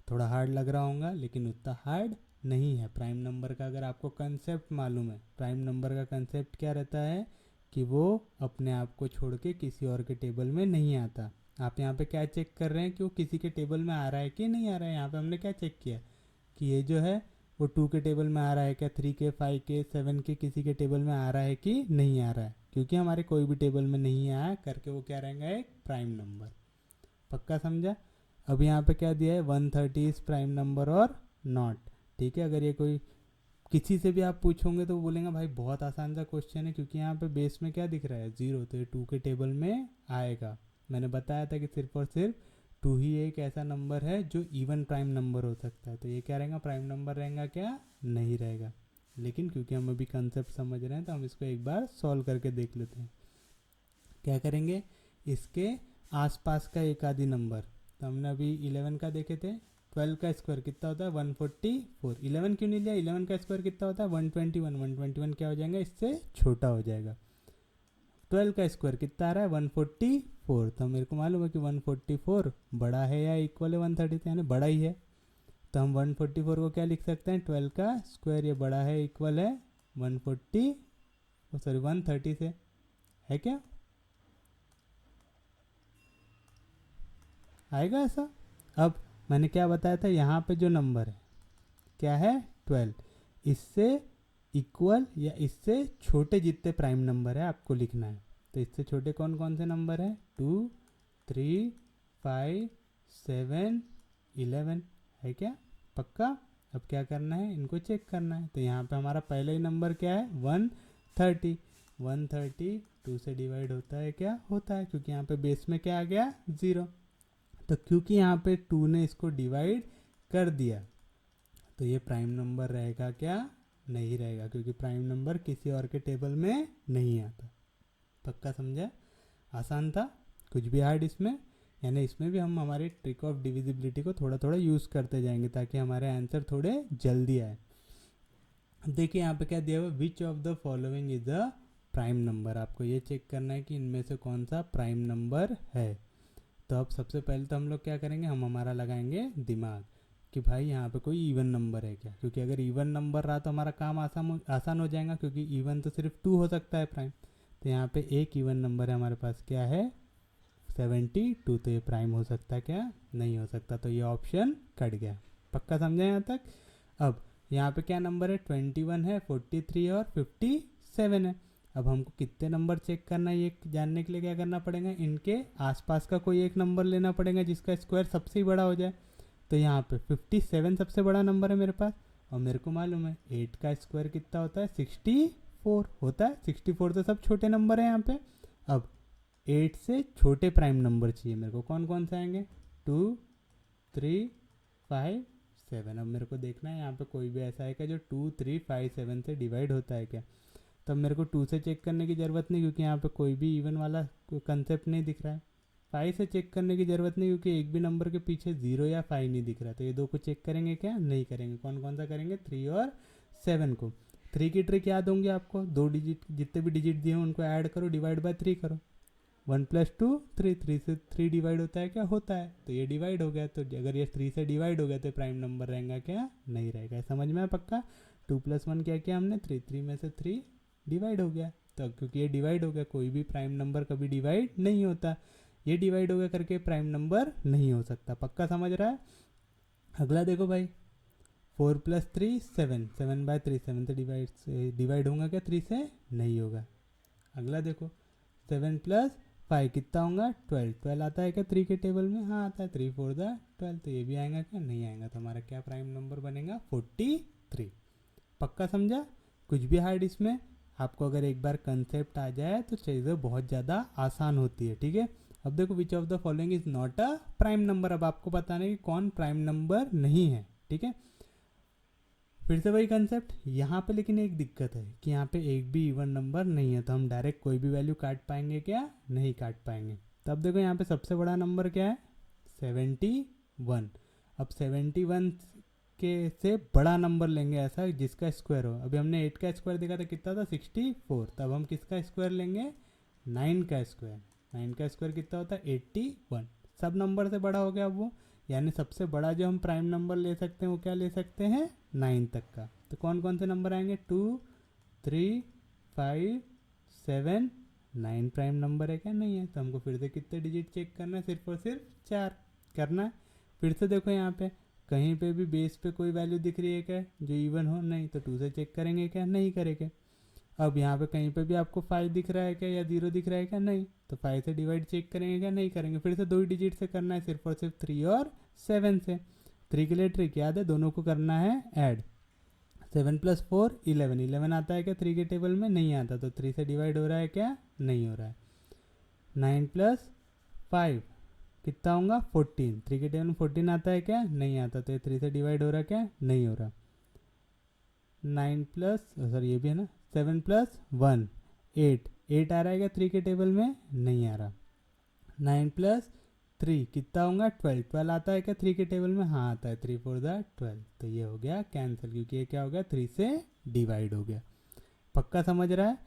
थोड़ा हार्ड लग रहा होगा लेकिन उतना हार्ड नहीं है। प्राइम नंबर का अगर आपको कंसेप्ट मालूम है, प्राइम नंबर का कंसेप्ट क्या रहता है कि वो अपने आप को छोड़ के किसी और के टेबल में नहीं आता। आप यहाँ पे क्या चेक कर रहे हैं कि वो किसी के टेबल में आ रहा है कि नहीं आ रहा है। यहाँ पे हमने क्या चेक किया कि ये जो है वो 2 के टेबल में आ रहा है क्या, 3 के 5 के 7 के किसी के टेबल में आ रहा है कि नहीं आ रहा है, क्योंकि हमारे कोई भी टेबल में नहीं आया करके वो क्या रहेगा, एक प्राइम नंबर। पक्का समझा। अब यहाँ पे क्या दिया है 130 इज प्राइम नंबर और नॉट। ठीक है, अगर ये कोई किसी से भी आप पूछोगे तो वो बोलेंगे भाई बहुत आसान सा क्वेश्चन है, क्योंकि यहाँ पे बेस में क्या दिख रहा है 0, तो ये 2 के टेबल में आएगा। मैंने बताया था कि सिर्फ और सिर्फ 2 ही एक ऐसा नंबर है जो इवन प्राइम नंबर हो सकता है, तो ये क्या रहेगा, प्राइम नंबर रहेगा क्या, नहीं रहेगा। लेकिन क्योंकि हम अभी कंसेप्ट समझ रहे हैं तो हम इसको एक बार सॉल्व करके देख लेते हैं। क्या करेंगे, इसके आसपास का एक आधी नंबर, तो हमने अभी 11 का देखे थे, 12 का स्क्वायर कितना होता है 144, 11 क्यों नहीं लिया, 11 का स्क्वायर कितना होता है 121, 121 क्या हो जाएगा, इससे छोटा हो जाएगा। 12 का स्क्वायर कितना आ रहा है 144, तो मेरे को मालूम है कि 144 बड़ा है या इक्वल है 130 यानी बड़ा ही है, तो हम 144 को क्या लिख सकते हैं, 12 का स्क्वायर, ये बड़ा है इक्वल है 130 से, है क्या, आएगा ऐसा। अब मैंने क्या बताया था, यहाँ पे जो नंबर है क्या है 12, इससे इक्वल या इससे छोटे जितने प्राइम नंबर है आपको लिखना है। तो इससे छोटे कौन कौन से नंबर है, 2 3 5 7 11, है क्या, पक्का। अब क्या करना है, इनको चेक करना है। तो यहाँ पे हमारा पहला ही नंबर क्या है 130, 130 2 से डिवाइड होता है क्या, होता है, क्योंकि यहाँ पे बेस में क्या आ गया 0। तो क्योंकि यहाँ पे 2 ने इसको डिवाइड कर दिया तो ये प्राइम नंबर रहेगा क्या, नहीं रहेगा, क्योंकि प्राइम नंबर किसी और के टेबल में नहीं आता। पक्का समझा? आसान था, कुछ भी हार्ड इसमें। यानी इसमें भी हम हमारे ट्रिक ऑफ डिविजिबिलिटी को थोड़ा थोड़ा यूज़ करते जाएंगे ताकि हमारे आंसर थोड़े जल्दी आए। अब देखिए यहाँ पे क्या दिया हुआ, which of the following is a prime number. आपको ये चेक करना है कि इनमें से कौन सा प्राइम नंबर है। तो अब सबसे पहले तो हम लोग क्या करेंगे, हम हमारा लगाएंगे दिमाग कि भाई यहाँ पे कोई इवन नंबर है क्या, क्योंकि अगर इवन नंबर रहा तो हमारा काम आसान हो जाएगा, क्योंकि इवन तो सिर्फ 2 हो सकता है प्राइम। तो यहाँ पे एक इवन नंबर है हमारे पास, क्या है 72। तो ये प्राइम हो सकता है क्या, नहीं हो सकता, तो ये ऑप्शन कट गया। पक्का समझा यहाँ तक? अब यहाँ पे क्या नंबर है, 21 है, 43 है और 57 है। अब हमको कितने नंबर चेक करना है ये जानने के लिए क्या करना पड़ेगा, इनके आसपास का कोई एक नंबर लेना पड़ेगा जिसका स्क्वायर सबसे ही बड़ा हो जाए। तो यहाँ पे 57 सबसे बड़ा नंबर है मेरे पास, और मेरे को मालूम है 8 का स्क्वायर कितना होता है, 64 होता है। 64 तो सब छोटे नंबर है यहाँ पे। अब 8 से छोटे प्राइम नंबर चाहिए मेरे को, कौन कौन से आएंगे, 2, 3, 5, 7। अब मेरे को देखना है यहाँ पे कोई भी ऐसा है क्या जो 2, 3, 5, 7 से डिवाइड होता है क्या। तब मेरे को 2 से चेक करने की ज़रूरत नहीं, क्योंकि यहाँ पे कोई भी इवन वाला कंसेप्ट नहीं दिख रहा है। 5 से चेक करने की ज़रूरत नहीं, क्योंकि एक भी नंबर के पीछे 0 या 5 नहीं दिख रहा। तो ये दो को चेक करेंगे क्या, नहीं करेंगे। कौन कौन सा करेंगे, 3 और 7 को। 3 की ट्रिक याद होंगी आपको, 2 डिजिट जितने भी डिजिट दिए हैं उनको ऐड करो, डिवाइड बाय 3 करो। 1 + 2 3, 3 से 3 डिवाइड होता है क्या, होता है। तो ये डिवाइड हो गया, तो अगर ये 3 से डिवाइड हो गया तो प्राइम नंबर रहेगा क्या, नहीं रहेगा। समझ में है पक्का? 2 + 1 क्या किया हमने, 3, 3 में से 3 डिवाइड हो गया। तो क्योंकि ये डिवाइड हो गया, कोई भी प्राइम नंबर कभी डिवाइड नहीं होता, ये डिवाइड हो गया करके प्राइम नंबर नहीं हो सकता। पक्का समझ रहा है? अगला देखो भाई, 4 + 3 7, 7/3, 7 से डिवाइड होगा क्या, 3 से नहीं होगा। अगला देखो 7 + 5 कितना होगा, 12। 12 आता है क्या 3 के टेबल में, हाँ आता है, 3 4 12। तो ये भी आएगा क्या, नहीं आएगा। तो हमारा क्या प्राइम नंबर बनेगा, 43। पक्का समझा? कुछ भी हार्ड इसमें, आपको अगर एक बार कंसेप्ट आ जाए तो चीज़ें बहुत ज़्यादा आसान होती है। ठीक है, अब देखो, which of the following is not a prime number. अब आपको बताना है कि कौन प्राइम नंबर नहीं है। ठीक है, फिर से वही कंसेप्ट यहाँ पे, लेकिन एक दिक्कत है कि यहाँ पे एक भी इवन नंबर नहीं है, तो हम डायरेक्ट कोई भी वैल्यू काट पाएंगे क्या, नहीं काट पाएंगे। तब देखो यहाँ पे सबसे बड़ा नंबर क्या है, 71। अब 71 के से बड़ा नंबर लेंगे ऐसा जिसका स्क्वायर हो। अभी हमने 8 का स्क्वायर देखा था, कितना था, 64। तब हम किसका स्क्वायर लेंगे, 9 का स्क्वायर। 9 का स्क्वायर कितना होता है, 81। सब नंबर से बड़ा हो गया वो, यानी सबसे बड़ा जो हम प्राइम नंबर ले सकते हैं वो क्या ले सकते हैं, 9 तक का। तो कौन कौन से नंबर आएंगे, 2, 3, 5, 7, 9 प्राइम नंबर है क्या, नहीं है। तो हमको फिर से कितने डिजिट चेक करना है, सिर्फ और सिर्फ 4 करना है। फिर से देखो यहाँ पे कहीं पे भी बेस पे कोई वैल्यू दिख रही है क्या जो इवन हो, नहीं। तो 2 से चेक करेंगे क्या, नहीं करेंगे। अब यहाँ पे कहीं पे भी आपको 5 दिख रहा है क्या या 0 दिख रहा है क्या, नहीं। तो 5 से डिवाइड चेक करेंगे क्या, नहीं करेंगे। फिर से 2 डिजिट से करना है, सिर्फ और सिर्फ 3 और 7 से। 3 के लिए ट्रिक याद है, दोनों को करना है ऐड। 7 + 4 11, 11 आता है क्या 3 के टेबल में, नहीं आता। तो 3 से डिवाइड हो रहा है क्या, नहीं हो रहा है। 9 + 5 कितना होगा, 14। 3 के टेबल में 14 आता है क्या, नहीं आता। तो ये 3 से डिवाइड हो रहा है क्या, नहीं हो रहा। 9 प्लस, सॉरी ये भी है ना, 7 + 1 8, 8 आ रहा है क्या 3 के टेबल में, नहीं आ रहा। 9 + 3 कितना होगा, 12। 12 आता है क्या 3 के टेबल में, हाँ आता है। 3 4 12। तो ये हो गया कैंसिल, क्योंकि ये क्या हो गया, 3 से डिवाइड हो गया। पक्का समझ रहा है?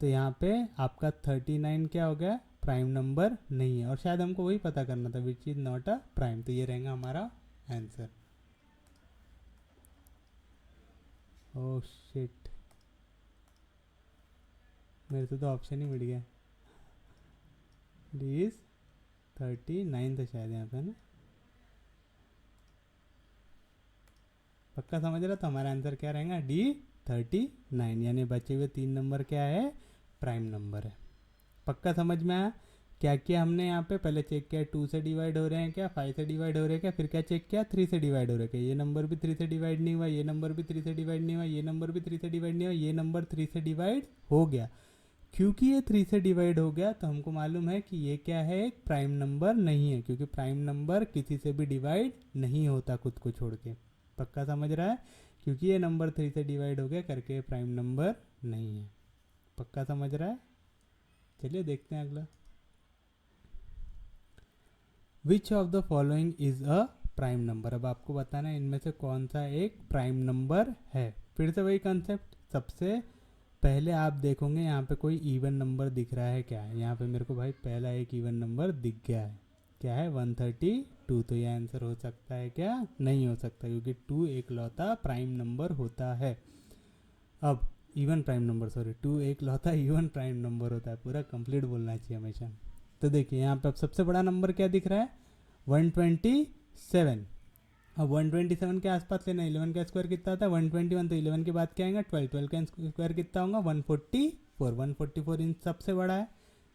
तो यहाँ पे आपका 39 क्या हो गया, प्राइम नंबर नहीं है। और शायद हमको वही पता करना था, which is not a prime. तो ये रहेगा हमारा आंसर। ओह शिट, मेरे से तो ऑप्शन ही मिट गया। डी इज 39 था शायद यहाँ पे, ना। पक्का समझ रहा? तो हमारा आंसर क्या रहेगा, डी 39। यानी बचे हुए 3 नंबर क्या है, प्राइम नंबर है। पक्का समझ में आया? क्या किया हमने यहाँ पे, पहले चेक किया 2 से डिवाइड हो रहे हैं क्या, 5 से डिवाइड हो रहे हैं क्या, फिर क्या चेक किया 3 से डिवाइड हो रहे हैं क्या। ये नंबर भी 3 से डिवाइड नहीं हुआ, ये नंबर भी 3 से डिवाइड नहीं हुआ, ये नंबर भी 3 से डिवाइड नहीं हुआ, ये नंबर 3 से डिवाइड हो गया। क्योंकि ये 3 से डिवाइड हो गया तो हमको मालूम है कि ये क्या है, एक प्राइम नंबर नहीं है, क्योंकि प्राइम नंबर किसी से भी डिवाइड नहीं होता खुद को छोड़ के। पक्का समझ रहा है? क्योंकि ये नंबर 3 से डिवाइड हो गया करके प्राइम नंबर नहीं है। पक्का समझ रहा है? चलिए देखते हैं अगला। Which of the following is a prime number. अब आपको बताना है इनमें से कौन सा एक प्राइम नंबर है। फिर से वही कंसेप्ट, सबसे पहले आप देखोगे यहाँ पे कोई इवन नंबर दिख रहा है क्या। यहाँ पे मेरे को भाई पहला एक इवन नंबर दिख गया है, क्या है 132। तो ये आंसर हो सकता है क्या? नहीं हो सकता, क्योंकि 2 एक लौता प्राइम नंबर होता है। अब इवन प्राइम नंबर, सॉरी 2 एक लौता इवन प्राइम नंबर होता है, पूरा कंप्लीट बोलना चाहिए हमेशा। तो देखिए यहाँ पे अब सबसे बड़ा नंबर क्या दिख रहा है? 127। अब 127 के आसपास लेना, 11 का स्क्वायर कितना आता है 121, तो 11 के बाद क्या आएगा 12, 12 का स्क्वायर कितना होगा 144, 144 इन सबसे बड़ा है।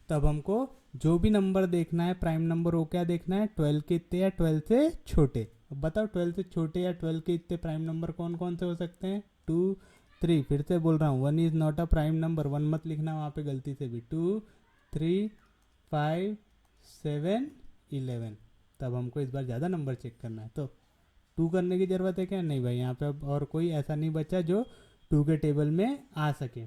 तब हमको जो भी नंबर देखना है प्राइम नंबर, वो क्या देखना है 12 के इतने या 12 से छोटे। अब बताओ 12 से छोटे या 12 के इतने प्राइम नंबर कौन कौन से हो सकते हैं? 2 3, फिर से बोल रहा हूँ 1 is not a prime number, 1 मत लिखना वहाँ पे गलती से भी। 2 3 5 7 11। तब हमको इस बार ज़्यादा नंबर चेक करना है, तो 2 करने की ज़रूरत है क्या? नहीं भाई, यहाँ पे अब और कोई ऐसा नहीं बचा जो 2 के टेबल में आ सके।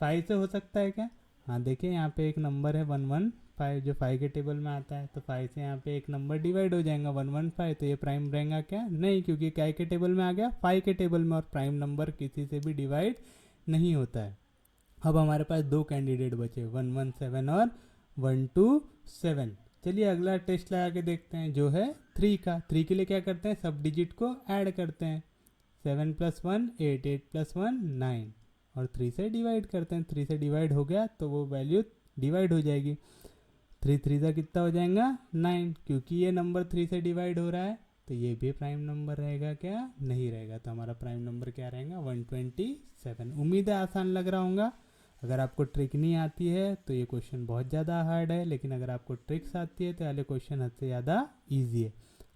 5 से हो सकता है क्या? हाँ देखिए यहाँ पे एक नंबर है 115 जो 5 के टेबल में आता है, तो 5 से यहाँ पे एक नंबर डिवाइड हो जाएगा 115, तो ये प्राइम रहेगा क्या? नहीं, क्योंकि क्या के टेबल में आ गया 5 के टेबल में, और प्राइम नंबर किसी से भी डिवाइड नहीं होता है। अब हमारे पास 2 कैंडिडेट बचे 117 और 127। चलिए अगला टेस्ट लगा के देखते हैं जो है 3 का। 3 के लिए क्या करते हैं, सब डिजिट को ऐड करते हैं। 7 + 1 8, 8 + 1 9, और 3 से डिवाइड करते हैं। 3 से डिवाइड हो गया तो वो वैल्यू डिवाइड हो जाएगी। 3 3 का कितना हो जाएगा 9, क्योंकि ये नंबर 3 से डिवाइड हो रहा है, तो ये भी प्राइम नंबर रहेगा क्या? नहीं रहेगा। तो हमारा प्राइम नंबर क्या रहेगा 127। उम्मीद है आसान लग रहा होगा। अगर आपको ट्रिक नहीं आती है तो ये क्वेश्चन बहुत ज़्यादा हार्ड है, लेकिन अगर आपको ट्रिक्स आती है तो वाले क्वेश्चन हद से ज़्यादा ईजी है।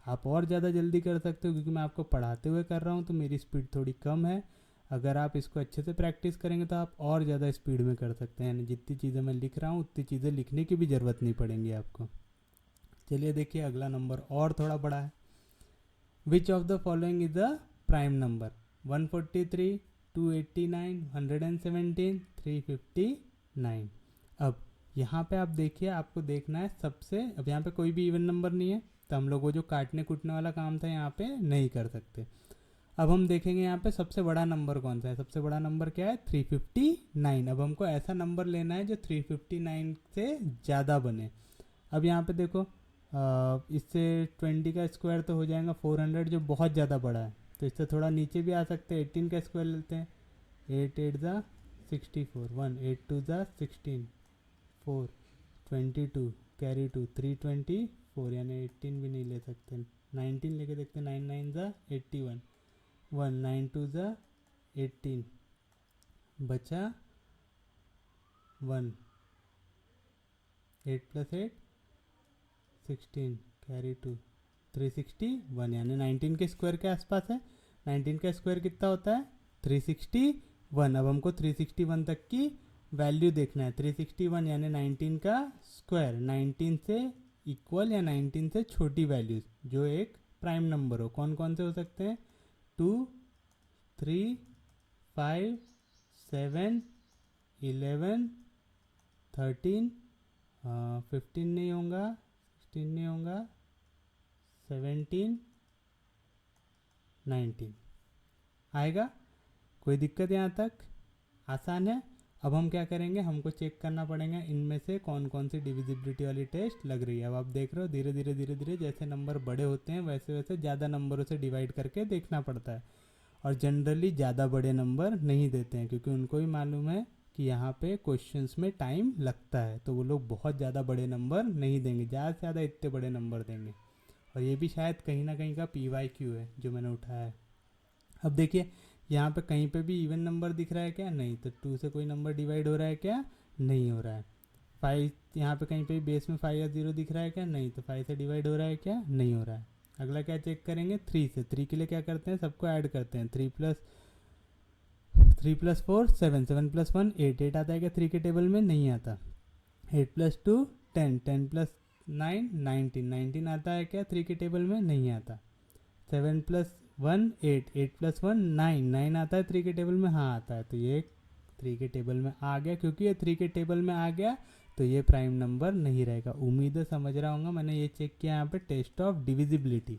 आप और ज़्यादा जल्दी कर सकते हो, क्योंकि मैं आपको पढ़ाते हुए कर रहा हूँ तो मेरी स्पीड थोड़ी कम है। अगर आप इसको अच्छे से प्रैक्टिस करेंगे तो आप और ज़्यादा स्पीड में कर सकते हैं, यानी जितनी चीज़ें मैं लिख रहा हूँ उतनी चीज़ें लिखने की भी ज़रूरत नहीं पड़ेंगी आपको। चलिए देखिए अगला नंबर और थोड़ा बड़ा है। Which of the following is the prime number? 143, 289, 117, 359। अब यहाँ पे आप देखिए, आपको देखना है सबसे, अब यहाँ पे कोई भी इवन नंबर नहीं है, तो हम लोग वो जो काटने कूटने वाला काम था यहाँ पे नहीं कर सकते। अब हम देखेंगे यहाँ पे सबसे बड़ा नंबर कौन सा है। सबसे बड़ा नंबर क्या है 359। अब हमको ऐसा नंबर लेना है जो 359 से ज़्यादा बने। अब यहाँ पे देखो इससे 20 का स्क्वायर तो हो जाएगा 400, जो बहुत ज़्यादा बड़ा है, तो इससे थोड़ा नीचे भी आ सकते हैं। 18 का स्क्वायर लेते हैं, 8 8 ज़ा 64, 1 8 2 ज़ा 16, 4 22 कैरी 2 324, यानी 18 भी नहीं ले सकते, 19 लेके देखते हैं। 9 9 ज़ा 81, 1 9 2 ज़ा 18, बचा 1, 8 + 8 16 कैरी 2 361, यानी 19 के स्क्वायर के आसपास है। 19 का स्क्वायर कितना होता है 361। अब हमको 361 तक की वैल्यू देखना है। 361 यानी 19 का स्क्वायर, 19 से इक्वल या 19 से छोटी वैल्यूज जो एक प्राइम नंबर हो। कौन कौन से हो सकते हैं? 2 3 5 7 11 13, 15 नहीं होगा, 16 नहीं होगा, 17 19 आएगा। कोई दिक्कत यहाँ तक? आसान है। अब हम क्या करेंगे, हमको चेक करना पड़ेगा इनमें से कौन कौन सी डिविजिबिलिटी वाली टेस्ट लग रही है। अब आप देख रहे हो धीरे धीरे धीरे धीरे जैसे नंबर बड़े होते हैं वैसे वैसे ज़्यादा नंबरों से डिवाइड करके देखना पड़ता है। और जनरली ज़्यादा बड़े नंबर नहीं देते हैं, क्योंकि उनको भी मालूम है कि यहाँ पे क्वेश्चंस में टाइम लगता है, तो वो लोग बहुत ज़्यादा बड़े नंबर नहीं देंगे, ज़्यादा से ज़्यादा इतने बड़े नंबर देंगे। और ये भी शायद कहीं ना कहीं का PYQ है जो मैंने उठाया है। अब देखिए यहाँ पे कहीं पे भी इवन नंबर दिख रहा है क्या? नहीं। तो 2 से कोई नंबर डिवाइड हो रहा है क्या? नहीं हो रहा है। 5 यहाँ पे कहीं पे बेस में 5 या 0 दिख रहा है क्या? नहीं। तो 5 से डिवाइड हो रहा है क्या? नहीं हो रहा है। अगला क्या चेक करेंगे 3 से। 3 के लिए क्या करते हैं, सबको ऐड करते हैं। 3 + 4 7, 7 + 1 8, 8 आता है क्या 3 के टेबल में? नहीं आता। 8 + 2 10, 10 + 9 19, 19 आता है क्या 3 के टेबल में? नहीं आता। 7 + 1 8, 8 प्लस 1 9, 9 आता है 3 के टेबल में, हाँ आता है, तो ये 3 के टेबल में आ गया। क्योंकि ये 3 के टेबल में आ गया तो ये प्राइम नंबर नहीं रहेगा। उम्मीद है समझ रहा होगा। मैंने ये चेक किया यहाँ पे टेस्ट ऑफ डिविजिबिलिटी।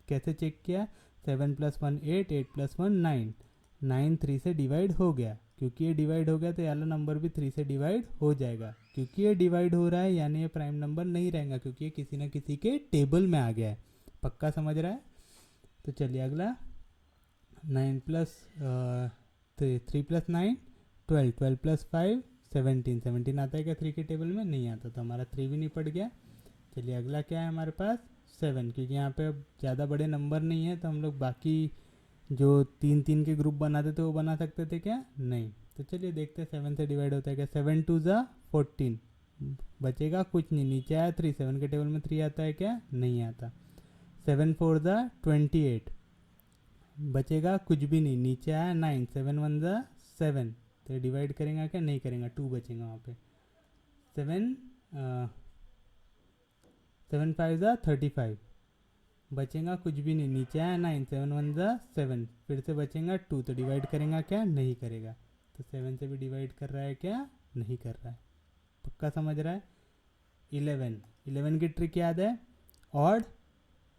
कैसे चेक किया? 7 प्लस 1 8, 8 प्लस 1 9, 9 3 से डिवाइड हो गया। क्योंकि ये डिवाइड हो गया तो ये वाला नंबर भी 3 से डिवाइड हो जाएगा। क्योंकि ये डिवाइड हो रहा है यानी ये प्राइम नंबर नहीं रहेगा, क्योंकि ये किसी ना किसी के टेबल में आ गया है। पक्का समझ रहा है? तो चलिए अगला 9 प्लस 3 प्लस 9 12, 12 प्लस 5 17, 17 आता है क्या 3 के टेबल में? नहीं आता, तो हमारा 3 भी नहीं पड़ गया। चलिए अगला क्या है हमारे पास? 7। क्योंकि यहाँ पे अब ज़्यादा बड़े नंबर नहीं है तो हम लोग बाकी जो 3 3 के ग्रुप बनाते थे वो बना सकते थे क्या? नहीं। तो चलिए देखते हैं 7 से डिवाइड होता है क्या। 7 2 ज़ा 14, बचेगा कुछ नहीं, नीचे आया 3, 7 के टेबल में 3 आता है क्या? नहीं आता। 7 4 ज़ा 28, बचेगा कुछ भी नहीं, नीचे आया 9, 7 1 ज़ा 7, तो डिवाइड करेंगे क्या? नहीं करेंगे, 2 बचेगा वहाँ पे। 7 7 5 ज़ा 35, बचेगा कुछ भी नहीं, नीचे आया 9, 7 1 ज़ा 7, फिर से बचेगा 2, तो डिवाइड करेंगे क्या? नहीं करेगा। तो 7 से भी डिवाइड कर रहा है क्या? नहीं कर रहा है। पक्का समझ रहा है? 11, 11 की ट्रिक याद है? Odd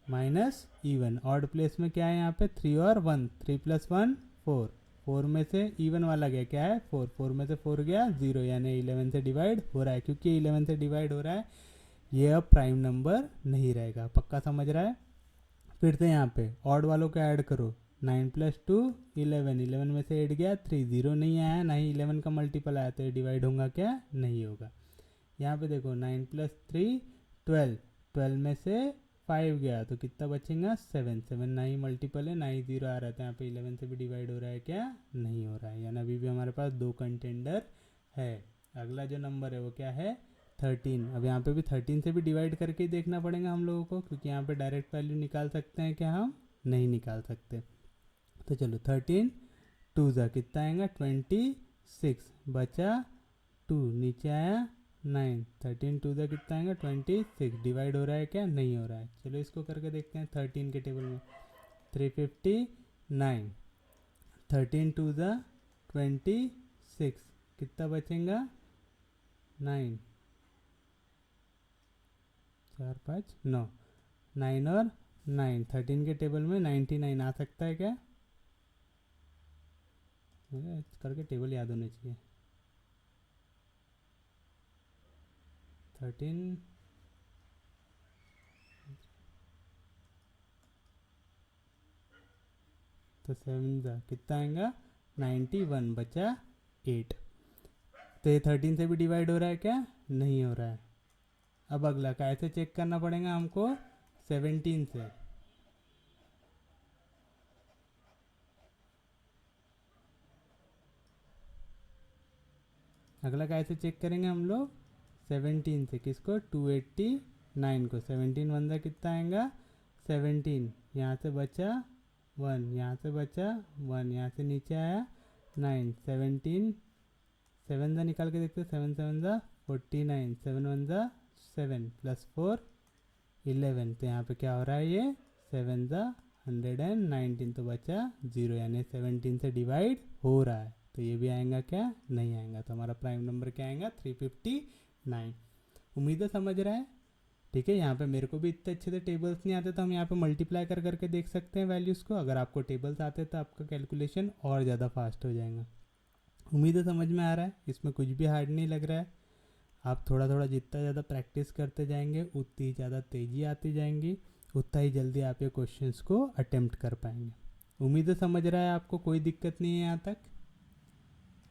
minus even. Odd place में क्या है यहाँ पे? 3 और 1, 3 प्लस 1 4, 4 में से इवन वाला गया क्या है? 4, 4 में से 4 गया 0, यानी 11 से डिवाइड हो रहा है। क्योंकि 11 से डिवाइड हो रहा है ये अब प्राइम नंबर नहीं रहेगा। पक्का समझ रहा है? फिर से यहाँ पे ऑड वालों को ऐड करो। 9 प्लस 2 11, 11 में से 8 गया 3, 0 नहीं आया, ना ही 11 का मल्टीपल आया, तो ये डिवाइड होगा क्या? नहीं होगा। यहाँ पे देखो 9 प्लस 3 12, 12 में से 5 गया तो कितना बचेगा? 7, 7 ना ही मल्टीपल है ना ही 0 आ रहा था। यहाँ पे 11 से भी डिवाइड हो रहा है क्या? नहीं हो रहा है, यानी अभी भी हमारे पास 2 कंटेंडर है। अगला जो नंबर है वो क्या है? 13। अब यहाँ पे भी 13 से भी डिवाइड करके ही देखना पड़ेगा हम लोगों को, क्योंकि यहाँ पे डायरेक्ट वैल्यू निकाल सकते हैं क्या? हम नहीं निकाल सकते। तो चलो 13 2 ज़ा कितना आएगा? 26, बचा 2, नीचे आया 9, 13 2 ज़ा कितना आएगा? 26। डिवाइड हो रहा है क्या? नहीं हो रहा है। चलो इसको करके देखते हैं 13 के टेबल में। 359, 13 2 ज़ा 26, कितना बचेगा? 9 4 5 9, 9 और 9, 13 के टेबल में 99 आ सकता है क्या? करके टेबल याद होने चाहिए। 13 तो 7 ज़ा कितना आएगा? 91, बचा 8। तो ये 13 से भी डिवाइड हो रहा है क्या? नहीं हो रहा है। अब अगला कैसे चेक करना पड़ेगा हमको? 17 से। अगला कैसे चेक करेंगे हम लोग? 17 से। किसको? 289 को। 17 1 ज़ा कितना आएगा? 17, यहाँ से बचा 1, यहाँ से बचा 1, यहाँ से नीचे आया 9, 17 7 ज़ा निकाल के देखते हैं। 7 7 ज़ा 49, 7 1 ज़ा 7 प्लस 4 11, तो यहाँ पे क्या हो रहा है? ये 7 ज़ा 119, तो बचा 0, यानी 17 से डिवाइड हो रहा है। तो ये भी आएगा क्या? नहीं आएगा। तो हमारा प्राइम नंबर क्या आएगा? 359। उम्मीद है समझ रहा है? ठीक है। यहाँ पे मेरे को भी इतने अच्छे से टेबल्स नहीं आते, तो हम यहाँ पे मल्टीप्लाई कर करके देख सकते हैं वैल्यूज़ को। अगर आपको टेबल्स आते तो आपका कैलकुलेशन और ज़्यादा फास्ट हो जाएगा। उम्मीद है समझ में आ रहा है? इसमें कुछ भी हार्ड नहीं लग रहा है। आप थोड़ा थोड़ा जितना ज़्यादा प्रैक्टिस करते जाएंगे उतनी ज़्यादा तेज़ी आती जाएंगी, उतना ही जल्दी आप ये क्वेश्चंस को अटेम्प्ट कर पाएंगे। उम्मीद है समझ रहा है आपको, कोई दिक्कत नहीं है यहाँ तक।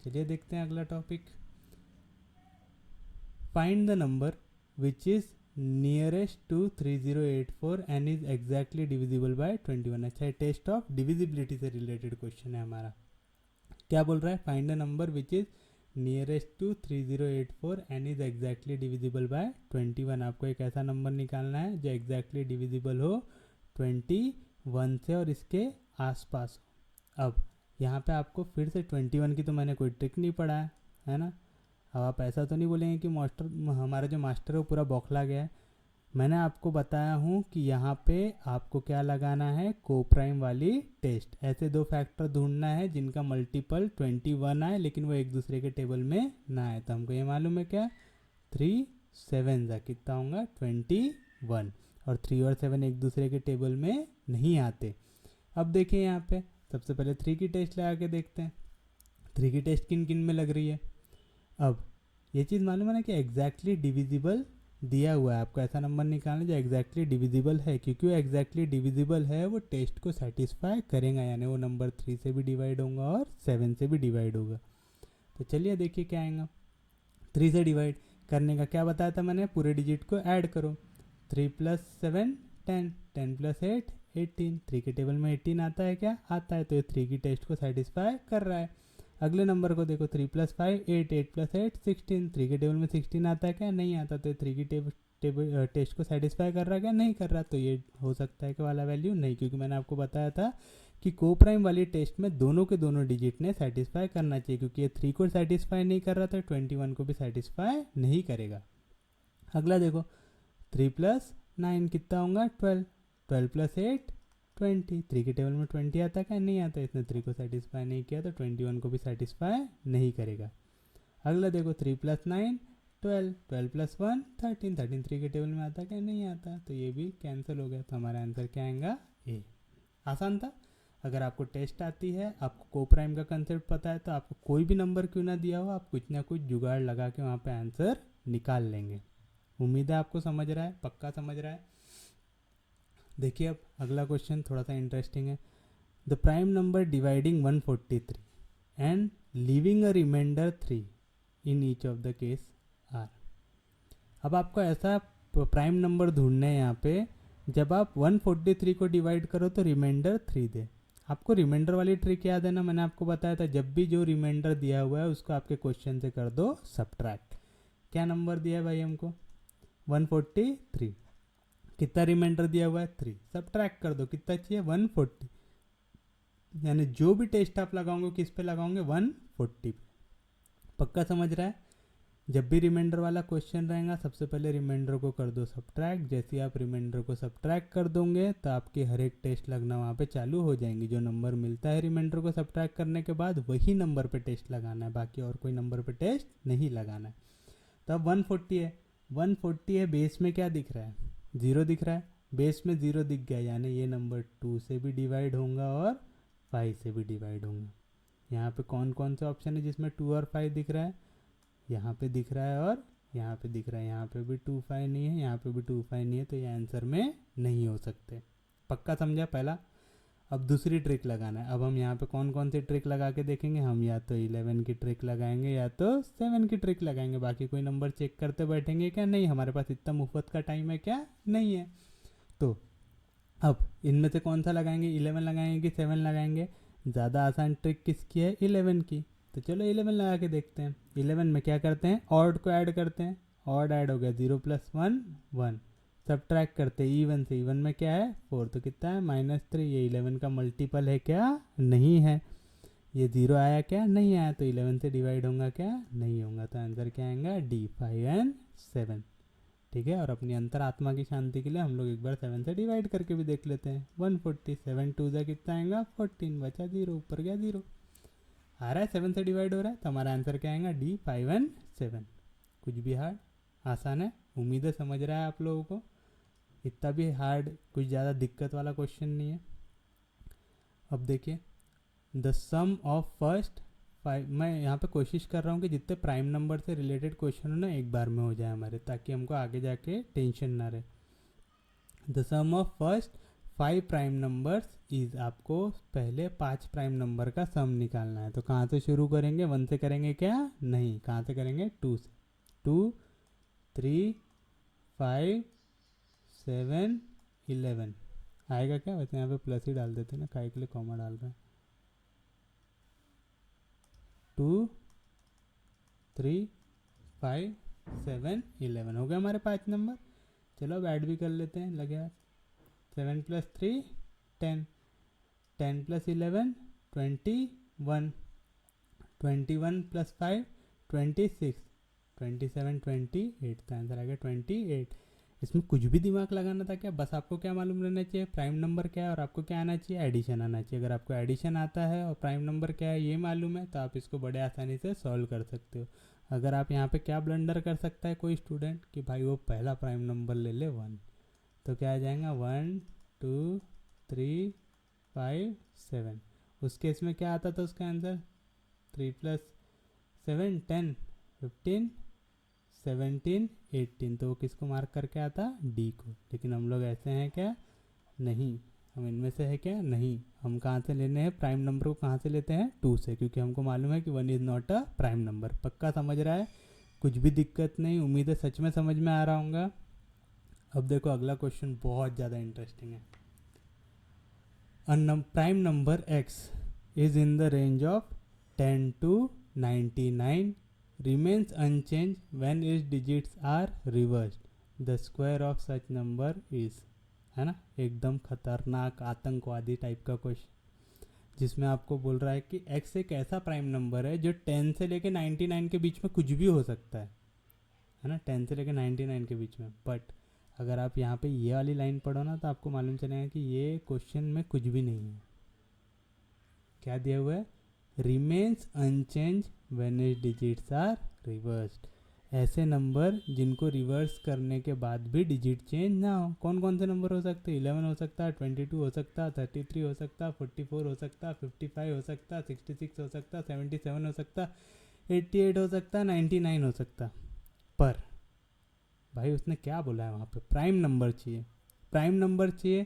चलिए देखते हैं अगला topic. Find the number which is nearest to 3084 and is exactly divisible by 21। अच्छा, टेस्ट ऑफ डिविजिबिलिटी से रिलेटेड क्वेश्चन है हमारा। क्या बोल रहा है? Find the number which is nearest to 3084 and is exactly divisible by 21। आपको एक ऐसा नंबर निकालना है जो एग्जैक्टली डिविजिबल हो 21 से और इसके आसपास हो। अब यहाँ पे आपको फिर से 21 की तो मैंने कोई ट्रिक नहीं पढ़ा है ना? अब आप ऐसा तो नहीं बोलेंगे कि मास्टर, हमारा जो मास्टर है वो पूरा बौखला गया है। मैंने आपको बताया हूँ कि यहाँ पे आपको क्या लगाना है, कोप्राइम वाली टेस्ट। ऐसे दो फैक्टर ढूंढना है जिनका मल्टीपल 21 आए लेकिन वो एक दूसरे के टेबल में ना आए। तो हमको ये मालूम है क्या, 3 7 जा कितना होगा 21, और 3 और 7 एक दूसरे के टेबल में नहीं आते। अब देखिए यहाँ पे सबसे पहले 3 की टेस्ट लगा के देखते हैं, 3 की टेस्ट किन किन में लग रही है। अब ये चीज़ मालूम है ना कि एग्जैक्टली डिविजिबल दिया हुआ है, आपको ऐसा नंबर निकालना जो एग्जैक्टली डिविजिबल है, क्योंकि वो एग्जैक्टली डिविजिबल है वो टेस्ट को सेटिस्फाई करेगा, यानी वो नंबर 3 से भी डिवाइड होगा और 7 से भी डिवाइड होगा। तो चलिए देखिए क्या आएगा। 3 से डिवाइड करने का क्या बताया था मैंने, पूरे डिजिट को ऐड करो। 3 + 7 10, 10 + 8 18, 3 के टेबल में 18 आता है क्या, आता है, तो ये 3 की टेस्ट को सेटिस्फाई कर रहा है। अगले नंबर को देखो, 3 + 5 8, 8 + 8 16, 3 के टेबल में 16 आता है क्या, नहीं आता, तो 3 की टेबल टेस्ट को सेटिस्फाई कर रहा है क्या, नहीं कर रहा। तो ये हो सकता है कि वाला वैल्यू नहीं, क्योंकि मैंने आपको बताया था कि कोप्राइम वाली टेस्ट में दोनों के दोनों डिजिट ने सेटिस्फाई करना चाहिए, क्योंकि ये 3 को सेटिस्फाई नहीं कर रहा था, 21 को भी सेटिस्फाई नहीं करेगा। अगला देखो, 3 + 9 कितना होगा 12, 12 + 8 20, 3 के टेबल में 20 आता क्या, नहीं आता, इसने 3 को सेटिस्फाई नहीं किया तो 21 को भी सेटिस्फाई नहीं करेगा। अगला देखो, 3 + 9 12, 12 + 1 13, 13 3 के टेबल में आता क्या, नहीं आता, तो ये भी कैंसिल हो गया। तो हमारा आंसर क्या आएगा, ए। आसान था। अगर आपको टेस्ट आती है, आपको कोप्राइम का कंसेप्ट पता है, तो आपको कोई भी नंबर क्यों ना दिया हो, आप कुछ ना कुछ जुगाड़ लगा के वहाँ पे आंसर निकाल लेंगे। उम्मीद है आपको समझ रहा है, पक्का समझ रहा है। देखिए अब अगला क्वेश्चन थोड़ा सा इंटरेस्टिंग है। The prime number dividing 143 and leaving a remainder 3 in each of the case are. अब आपको ऐसा प्राइम नंबर ढूंढना है यहाँ पे, जब आप 143 को डिवाइड करो तो रिमाइंडर 3 दे। आपको रिमाइंडर वाली ट्रिक याद है ना, मैंने आपको बताया था, जब भी जो रिमाइंडर दिया हुआ है उसको आपके क्वेश्चन से कर दो सब्ट्रैक्ट। क्या नंबर दिया है भाई हमको, 143, कितना रिमाइंडर दिया हुआ है 3, सब्ट्रैक्ट कर दो, कितना चाहिए 140, यानी जो भी टेस्ट आप लगाओगे किस पे लगाओगे 140 पे। पक्का समझ रहा है। जब भी रिमाइंडर वाला क्वेश्चन रहेगा सबसे पहले रिमाइंडर को कर दो सब्ट्रैक्ट। जैसे आप रिमाइंडर को सब्ट्रैक्ट कर दोगे तो आपके हर एक टेस्ट लगना वहाँ पे चालू हो जाएंगी। जो नंबर मिलता है रिमाइंडर को सब्ट्रैक्ट करने के बाद वही नंबर पे टेस्ट लगाना है, बाकी और कोई नंबर पे टेस्ट नहीं लगाना है। तो अब 140 है, 140 है, बेस में क्या दिख रहा है, 0 दिख रहा है, बेस में 0 दिख गया, यानी ये नंबर 2 से भी डिवाइड होगा और 5 से भी डिवाइड होगा। यहाँ पे कौन कौन से ऑप्शन है जिसमें 2 और 5 दिख रहा है, यहाँ पे दिख रहा है और यहाँ पे दिख रहा है। यहाँ पे भी 2 5 नहीं है, यहाँ पे भी 2 5 नहीं है, तो ये आंसर में नहीं हो सकते। पक्का समझा पहला। अब दूसरी ट्रिक लगाना है। अब हम यहाँ पे कौन कौन सी ट्रिक लगा के देखेंगे, हम या तो 11 की ट्रिक लगाएंगे या तो 7 की ट्रिक लगाएंगे। बाकी कोई नंबर चेक करते बैठेंगे क्या, नहीं, हमारे पास इतना मुफ्त का टाइम है क्या, नहीं है। तो अब इनमें से कौन सा लगाएंगे, 11 लगाएंगे कि 7 लगाएंगे। ज़्यादा आसान ट्रिक किसकी है, 11 की। तो चलो 11 लगा के देखते हैं। 11 में क्या करते हैं, ऑड को ऐड करते हैं, ऑड ऐड हो गया 0 + 1 1, सब्ट्रैक्ट करते हैं इवन से, इवन में क्या है 4, तो कितना है -3। ये 11 का मल्टीपल है क्या, नहीं है। ये 0 आया क्या, नहीं आया, तो 11 से डिवाइड होगा क्या, नहीं होगा। तो आंसर क्या आएगा, D 5 और 7। ठीक है। और अपनी अंतरात्मा की शांति के लिए हम लोग एक बार 7 से डिवाइड करके भी देख लेते हैं। 147 2 जा कितना आएगा 14, बचा 0, ऊपर गया 0, आ रहा है 7 से डिवाइड हो रहा है। तो हमारा आंसर क्या आएगा, D 5 और 7। कुछ भी हार्ड, आसान है। उम्मीद है समझ रहा है आप लोगों को। इतना भी हार्ड कुछ ज़्यादा दिक्कत वाला क्वेश्चन नहीं है। अब देखिए, द सम ऑफ फर्स्ट 5, मैं यहाँ पे कोशिश कर रहा हूँ कि जितने प्राइम नंबर से रिलेटेड क्वेश्चन हो ना एक बार में हो जाए हमारे, ताकि हमको आगे जाके टेंशन ना रहे। The sum of first 5 prime numbers is, आपको पहले 5 प्राइम नंबर का सम निकालना है। तो कहाँ से शुरू करेंगे, 1 से करेंगे क्या, नहीं, कहाँ से करेंगे 2 से। 2 3 5 7 11 आएगा क्या, वैसे यहाँ पे प्लस ही डाल देते हैं ना, काय के लिए कॉमा डाल रहे हैं। 2 3 5 7 11 हो गया हमारे 5 नंबर। चलो अब ऐड भी कर लेते हैं, लगे हाथ। 7 + 3 10, 10 + 11 21, 21 + 5 26, 27 28, तो आंसर आ गया 28। इसमें कुछ भी दिमाग लगाना था क्या, बस आपको क्या मालूम रहना चाहिए, प्राइम नंबर क्या है और आपको क्या आना चाहिए, एडिशन आना चाहिए। अगर आपको एडिशन आता है और प्राइम नंबर क्या है ये मालूम है तो आप इसको बड़े आसानी से सॉल्व कर सकते हो। अगर आप यहाँ पे क्या ब्लंडर कर सकता है कोई स्टूडेंट कि भाई वो पहला प्राइम नंबर ले ले 1, तो क्या आ जाएगा 1 2 3 5 7। उस केस में क्या आता था उसका आंसर, 3 + 7 10 15 17 18, तो वो किसको मार्क करके आता, डी को। लेकिन हम लोग ऐसे हैं क्या, नहीं, हम इनमें से है क्या, नहीं, हम कहाँ से लेने हैं प्राइम नंबर को, कहाँ से लेते हैं 2 से, क्योंकि हमको मालूम है कि 1 is not a prime number. पक्का समझ रहा है, कुछ भी दिक्कत नहीं, उम्मीद है सच में समझ में आ रहा होगा। अब देखो अगला क्वेश्चन बहुत ज़्यादा इंटरेस्टिंग है। Prime number x is in the range of 10 to 99, remains unchanged when its digits are reversed, the square of such number is, है ना, एकदम खतरनाक आतंकवादी टाइप का क्वेश्चन, जिसमें आपको बोल रहा है कि x एक ऐसा प्राइम नंबर है जो 10 से लेके 99 के बीच में कुछ भी हो सकता है ना, 10 से लेके 99 के बीच में। बट अगर आप यहाँ पे ये वाली लाइन पढ़ो ना तो आपको मालूम चलेगा कि ये क्वेश्चन में कुछ भी नहीं है। क्या दिया हुआ है, remains unchange when its digits are reversed, ऐसे नंबर जिनको रिवर्स करने के बाद भी डिजिट चेंज ना हो। कौन कौन से नंबर हो सकते हैं, 11 हो सकता है, 22 हो सकता है, 33 हो सकता है, 44 हो सकता है, 55 हो सकता है, 66 हो सकता है, 77 हो सकता है, 88 हो सकता है, 99 हो सकता है। पर भाई उसने क्या बोला है वहाँ पे, प्राइम नंबर चाहिए, प्राइम नंबर चाहिए।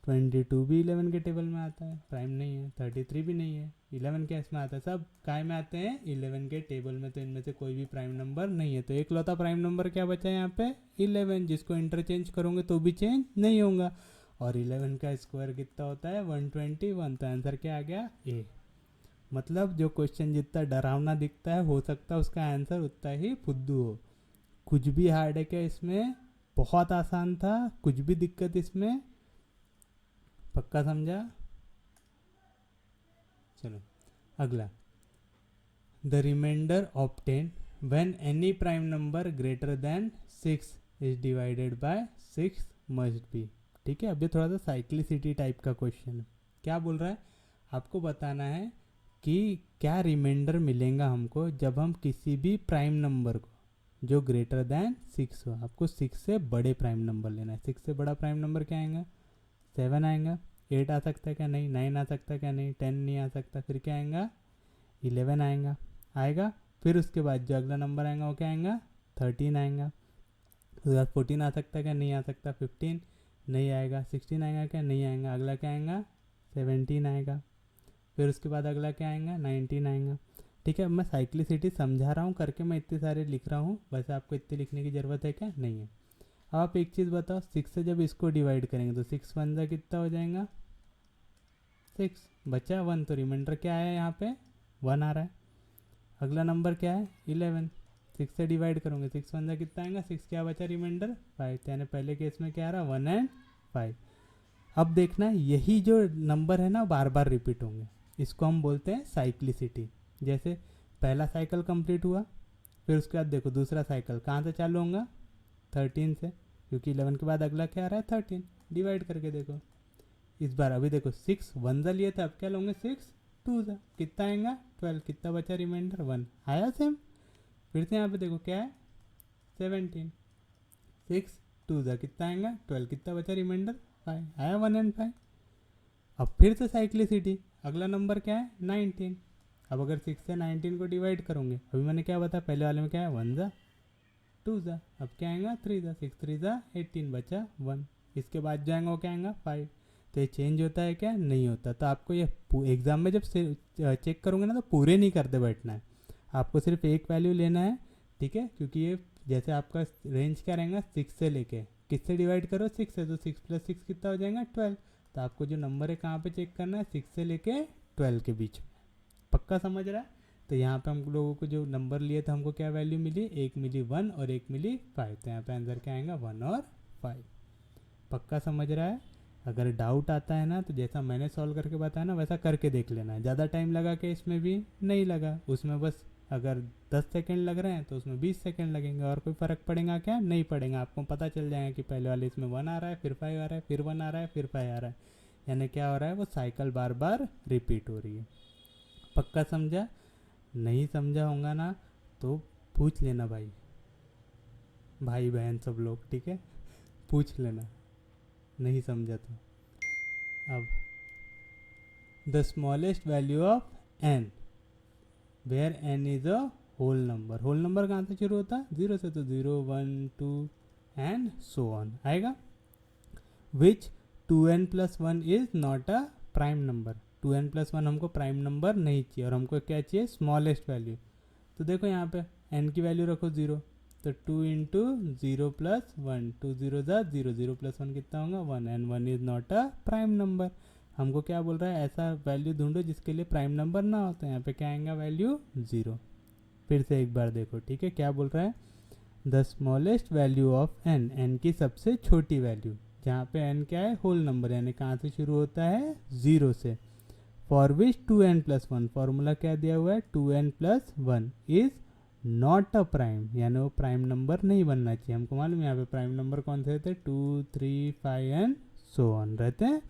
22 भी 11 के टेबल में आता है, प्राइम नहीं है। 33 भी नहीं है, 11 के इसमें आता है, सब काय में आते हैं 11 के टेबल में, तो इनमें से कोई भी प्राइम नंबर नहीं है। तो एक लौता प्राइम नंबर क्या बचा है यहाँ पे, 11, जिसको इंटरचेंज करोगे तो भी चेंज नहीं होगा। और 11 का स्क्वायर कितना होता है, 121, तो आंसर क्या आ गया, ए। मतलब जो क्वेश्चन जितना डरावना दिखता है, हो सकता है उसका आंसर उतना ही फुद्दू हो। कुछ भी हार्ड है क्या इसमें, बहुत आसान था, कुछ भी दिक्कत इसमें, पक्का समझा। चलो अगला, the remainder obtain when any prime number greater than 6 is divided by 6 must be. ठीक है, अभी थोड़ा सा साइक्लिसिटी टाइप का क्वेश्चन है। क्या बोल रहा है, आपको बताना है कि क्या रिमाइंडर मिलेगा हमको जब हम किसी भी प्राइम नंबर को जो ग्रेटर देन 6 हो, आपको 6 से बड़े प्राइम नंबर लेना है। 6 से बड़ा प्राइम नंबर क्या आएगा, 7 आएगा। 8 आ सकता है क्या, नहीं। 9 आ सकता है क्या, नहीं। 10 नहीं आ सकता, फिर क्या आएगा, 11 आएगा। फिर उसके बाद जो अगला नंबर आएगा वो क्या आएगा, 13 आएगा। उसके बाद 14 आ सकता है क्या, नहीं आ सकता। 15 नहीं आएगा। 16 आएगा क्या, नहीं आएगा। अगला क्या आएगा, 17 आएगा। फिर उसके बाद अगला क्या आएगा, 19 आएगा। ठीक है, अब मैं साइक्लिसिटी समझा रहा हूँ करके, मैं इतने सारे लिख रहा हूँ, वैसे आपको इतने लिखने की ज़रूरत है क्या, नहीं है। अब आप एक चीज़ बताओ, 6 से जब इसको डिवाइड करेंगे तो 6 वन जा कितना हो जाएगा, 6 बचा 1, तो रिमाइंडर क्या है यहाँ पे, 1 आ रहा है। अगला नंबर क्या है, 11, 6 से डिवाइड करोगे, 6 वन जा कितना आएगा, 6 क्या बचा, रिमाइंडर 5, यानी पहले केस में क्या आ रहा, 1 एंड 5। अब देखना यही जो नंबर है ना बार बार रिपीट होंगे, इसको हम बोलते हैं साइक्लिसिटी। जैसे पहला साइकिल कंप्लीट हुआ, फिर उसके बाद देखो दूसरा साइकिल कहाँ से चालू होगा, 13 से, क्योंकि 11 के बाद अगला क्या आ रहा है, 13। डिवाइड करके देखो इस बार, अभी देखो 6 वन जा लिए थे, अब क्या लोगे, 6 टू जा कितना आएगा, 12, कितना बचा रिमाइंडर, 1 आया सेम। फिर से यहाँ पे देखो क्या है, 17, 6 टू जा कितना आएगा, 12, कितना बचा रिमाइंडर, 5 आया, 1 एंड 5। अब फिर से साइक्लिसिटी, अगला नंबर क्या है, 19। अब अगर 6 से 19 को डिवाइड करोगे, अभी मैंने क्या बताया पहले वाले में, क्या है, 1 जा 2 जा, अब क्या आएगा, 3 जा, 6 3 जा 18, बचा 1। इसके बाद जाएंगे वो क्या आएगा, 5। तो ये चेंज होता है क्या, नहीं होता। तो आपको ये एग्जाम में जब चेक करोगे ना तो पूरे नहीं करते बैठना है, आपको सिर्फ एक वैल्यू लेना है। ठीक है, क्योंकि ये जैसे आपका रेंज क्या रहेगा, 6 से लेके, किससे डिवाइड करो, 6 से, तो 6 + 6 कितना हो जाएगा, 12। तो आपको जो नंबर है कहाँ पे चेक करना है, 6 से लेके 12 के बीच में। पक्का समझ रहा है। तो यहाँ पे हम लोगों को जो नंबर लिए थे, हमको क्या वैल्यू मिली, एक मिली 1 और एक मिली 5, तो यहाँ पे आंसर क्या आएगा, 1 और 5। पक्का समझ रहा है। अगर डाउट आता है ना तो जैसा मैंने सॉल्व करके बताया ना वैसा करके देख लेना है। ज़्यादा टाइम लगा के इसमें भी नहीं लगा, उसमें बस अगर 10 सेकंड लग रहे हैं तो उसमें 20 सेकंड लगेंगे, और कोई फ़र्क पड़ेगा क्या? नहीं पड़ेगा। आपको पता चल जाएगा कि पहले वाले इसमें 1 आ रहा है, फिर 5 आ रहा है, फिर 1 आ रहा है, फिर 5 आ रहा है, यानी क्या हो रहा है, वो साइकिल बार बार रिपीट हो रही है। पक्का समझा? नहीं समझा होगा ना तो पूछ लेना भाई, भाई बहन सब लोग, ठीक है, पूछ लेना नहीं समझा तो। अब the smallest value of n where n is a whole number. Whole number कहाँ से शुरू होता है? 0 से, तो 0 1 2 एंड सो ऑन आएगा। विच 2n+1 is not a prime number. 2n+1 हमको प्राइम नंबर नहीं चाहिए, और हमको क्या चाहिए? Smallest value. तो देखो यहाँ पे n की वैल्यू रखो 0, तो 2 इंटू 0 प्लस 1, 2 0 ज़ा 0, 0 प्लस 1 कितना होगा? 1, and 1 is not a prime number. हमको क्या बोल रहा है? ऐसा वैल्यू ढूंढो जिसके लिए प्राइम नंबर ना हो, तो यहाँ पे क्या आएगा? वैल्यू 0। फिर से एक बार देखो, ठीक है, क्या बोल रहा है? The smallest value of n, n की सबसे छोटी वैल्यू, जहाँ पे n क्या है? होल नंबर, यानी कहाँ से शुरू होता है? 0 से। फॉर विच 2n+1, फॉर्मूला क्या दिया हुआ है? 2n+1 is not a prime, यानी वो प्राइम नंबर नहीं बनना चाहिए। हमको मालूम है यहाँ पे प्राइम नंबर कौन से रहते हैं? 2 3 5 एंड सो ऑन रहते हैं।